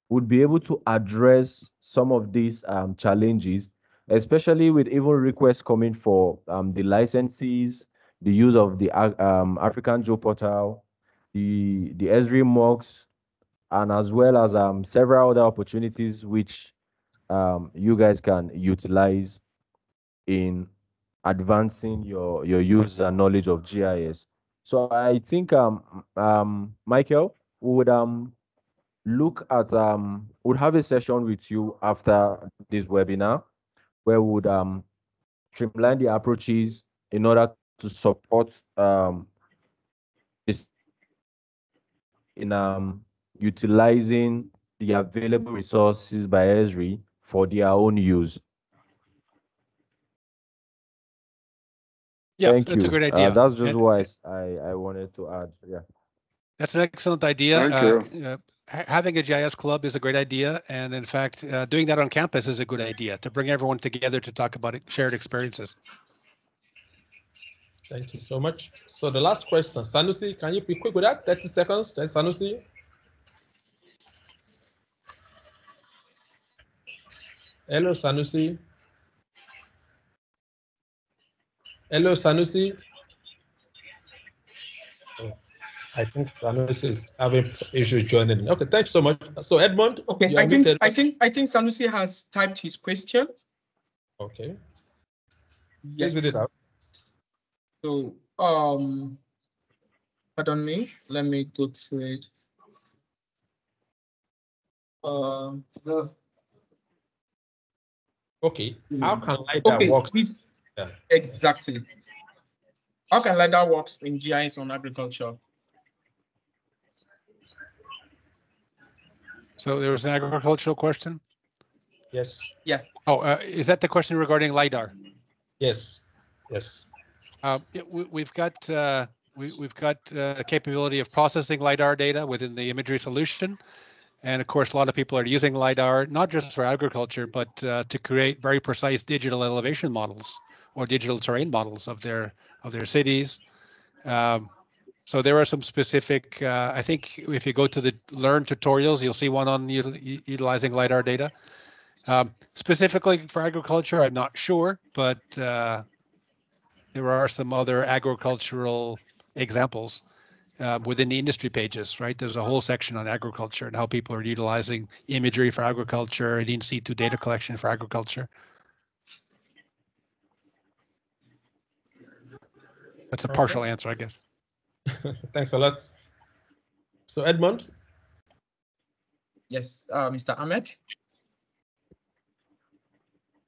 would be able to address some of these challenges, especially with even requests coming for the licenses, the use of the African Geoportal, the Esri mocks, and as well as several other opportunities which you guys can utilize in advancing your use and knowledge of GIS. So I think Michael, we would look at would have a session with you after this webinar where we would streamline the approaches in order to support this in utilizing the available resources by Esri for their own use. Yeah, Thank that's you. a good idea. That's just what I wanted to add. Yeah. That's an excellent idea. Thank you. Having a GIS club is a great idea. And in fact, doing that on campus is a good idea to bring everyone together to talk about shared experiences. Thank you so much. So the last question, Sanusi, can you be quick with that? 30 seconds, Sanusi. Hello, Sanusi. Hello, Sanusi. Oh, I think Sanusi is having issue joining. Okay, thanks so much. So Edmond, okay, I think Sanusi has typed his question. Okay. Yes. Please read it out. So pardon me, let me go through it. Okay, how can LiDAR work? Yeah. Exactly. How can LiDAR works in GIS on agriculture? So there was an agricultural question? Yes. Yeah. Oh, is that the question regarding LiDAR? Yes. Yes. We've got a capability of processing LiDAR data within the imagery solution. And of course, a lot of people are using LiDAR, not just for agriculture, but to create very precise digital elevation models or digital terrain models of their cities. So there are some specific, I think if you go to the Learn tutorials, you'll see one on utilizing LiDAR data. Specifically for agriculture, I'm not sure, but there are some other agricultural examples within the industry pages, right? There's a whole section on agriculture and how people are utilizing imagery for agriculture and in situ data collection for agriculture. That's a partial answer, I guess. Thanks a lot. So Edmund? Yes, Mr. Ahmed.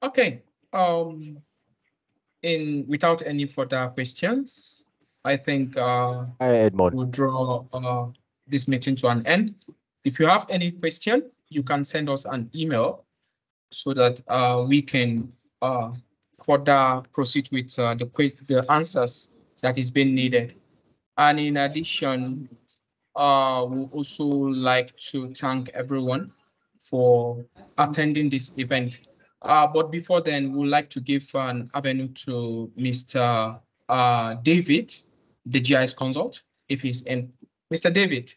Okay. Without any further questions, I think we'll draw this meeting to an end. If you have any question, you can send us an email so that we can further proceed with the answers that is being needed. And in addition, we also like to thank everyone for attending this event. But before then, we'd like to give an avenue to Mr. David, the GIS Consult, if he's in. Mr. David.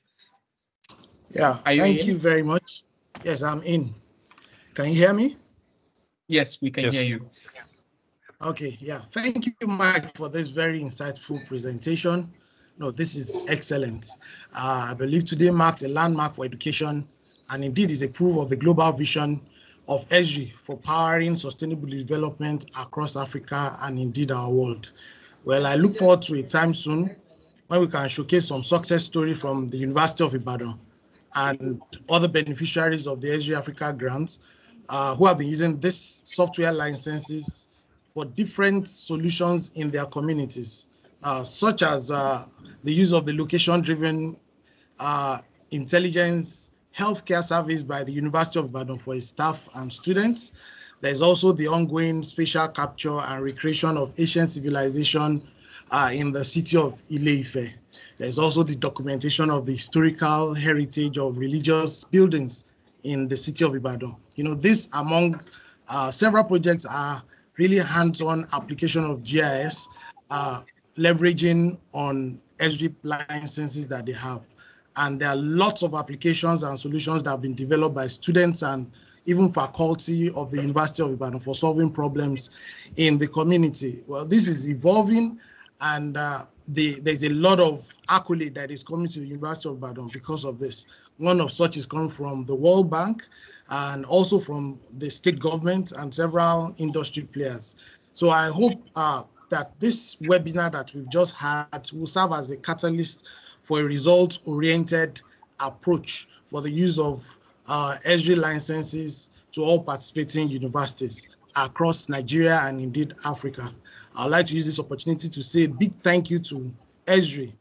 Yeah, thank you very much. Yes, I'm in. Can you hear me? Yes, we can hear you. Okay, yeah. Thank you, Mike, for this very insightful presentation. No, this is excellent. I believe today marks a landmark for education and indeed is a proof of the global vision of Esri for powering sustainable development across Africa and indeed our world. Well, I look forward to a time soon when we can showcase some success story from the University of Ibadan and other beneficiaries of the Esri Africa grants who have been using this software licenses for different solutions in their communities, such as the use of the location-driven intelligence healthcare service by the University of Ibadan for its staff and students. There's also the ongoing spatial capture and recreation of ancient civilization in the city of Ile-Ife. There's also the documentation of the historical heritage of religious buildings in the city of Ibadan. You know, this among several projects are really hands-on application of GIS, leveraging on Esri licenses that they have. And there are lots of applications and solutions that have been developed by students and even faculty of the University of Ibadan for solving problems in the community. Well, this is evolving, and there's a lot of accolade that is coming to the University of Ibadan because of this. One of such is coming from the World Bank and also from the state government and several industry players. So I hope that this webinar that we've just had will serve as a catalyst for a result-oriented approach for the use of Esri licenses to all participating universities across Nigeria and indeed Africa. I'd like to use this opportunity to say a big thank you to Esri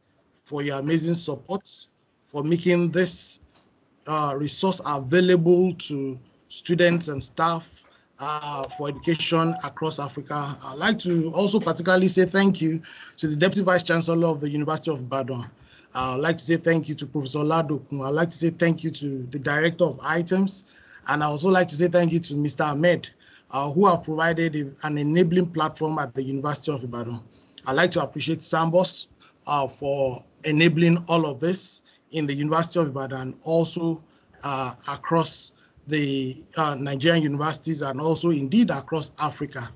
for your amazing support, for making this resource available to students and staff for education across Africa. I'd like to also particularly say thank you to the Deputy Vice Chancellor of the University of Ibadan. I'd like to say thank you to Professor Ladokun. I'd like to say thank you to the Director of Items. And I also like to say thank you to Mr. Ahmed, who have provided an enabling platform at the University of Ibadan. I'd like to appreciate Sambus for enabling all of this in the University of Ibadan, also across the Nigerian universities and also indeed across Africa.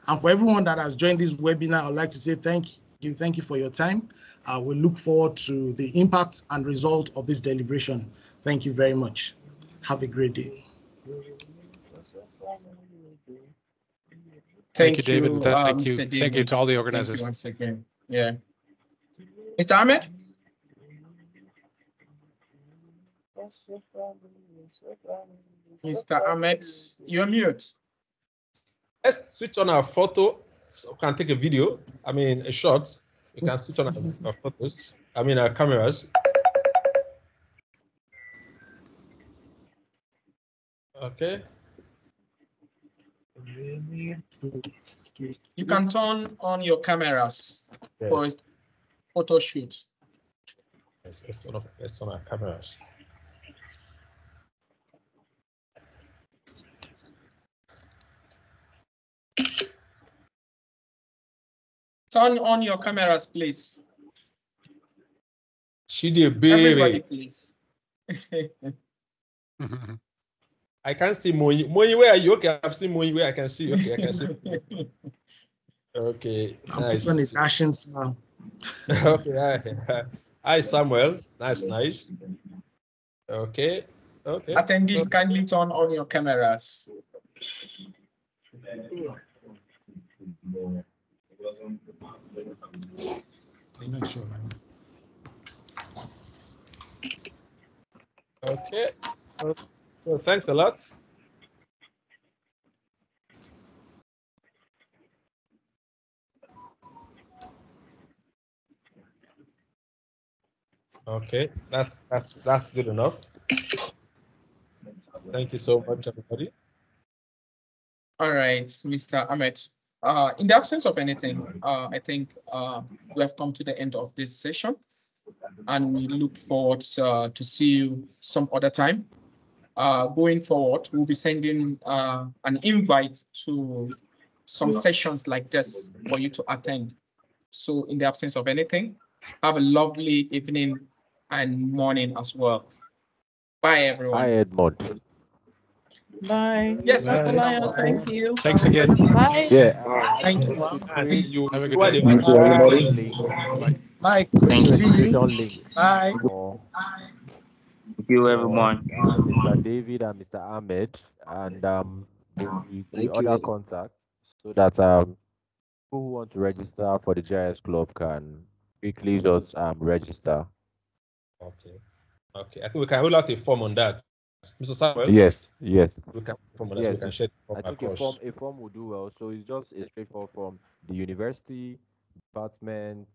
And for everyone that has joined this webinar, I'd like to say thank you. Thank you for your time. We look forward to the impact and result of this deliberation. Thank you very much. Have a great day. Thank you, David. Thank you. Mr. David. Thank you to all the organizers. Thank you once again. Yeah. Mr. Ahmed? Mr. Ahmed, you're mute. Let's switch on our photo so we can take a video. I mean, a shot. We can switch on our photos. I mean, our cameras. Okay. You can turn on your cameras for photo shoots. Yes, let's turn on our cameras. Turn on your cameras, please. Everybody, Everybody, please. I can't see Moyi. Moyi, where are you? Okay, I've seen Moyi. Where I can see. Okay, I can see. Okay, I'm nice. putting a dashing smile. Okay, hi, Samuel. Nice. Okay. Attendees, kindly turn on your cameras. Okay. So thanks a lot. Okay, that's good enough. Thank you so much, everybody. All right, Mr. Ahmed. In the absence of anything, I think we have come to the end of this session, and we look forward to see you some other time. Going forward, we'll be sending an invite to some sessions like this for you to attend. So in the absence of anything, have a lovely evening and morning as well. Bye, everyone. Hi, Edmond. Bye. Yes, Mr. Lion, thank you. Thanks again. Bye. Yeah. Thank you. Have a good day. Thank you, everybody. Mike, good to see you. Link. Bye. Thank you, everyone. Mr. David and Mr. Ahmed, and the other contact, so that people who want to register for the GIS club can quickly just register. Okay. I think we can roll out a form on that, Mr. Samuel. Yes. We can form on that. Yes. We can share the form I think across. a form will do well. So it's just a straightforward form. The university, department,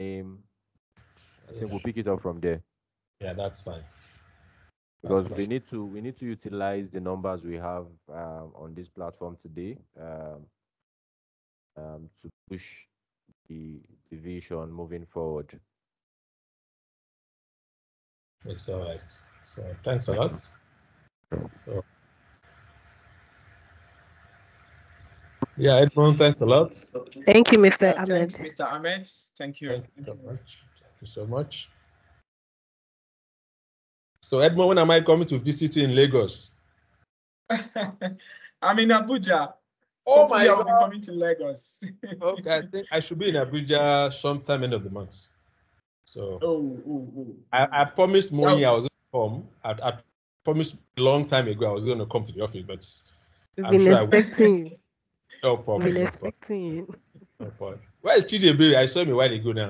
name. I think we'll pick it up from there. Yeah, that's fine. Because we need to utilize the numbers we have on this platform today to push the vision moving forward. It's all right. So thanks a lot. So yeah, Edmond, thanks a lot. Thank you, Mr. Ahmed. Thanks, Mr. Ahmed. Thank you. Thank you so much. So Edmond, when am I coming to visit you in Lagos? I'm in Abuja. Oh Hopefully my I'll God. be coming to Lagos. Okay, I think I should be in Abuja sometime end of the month. So I promised Moyi I was going to come. I promised a long time ago I was going to come to the office, but I'm Been sure expecting you. No problem. Been expecting you. No problem. Where is TJ Baby? I saw him a while ago now.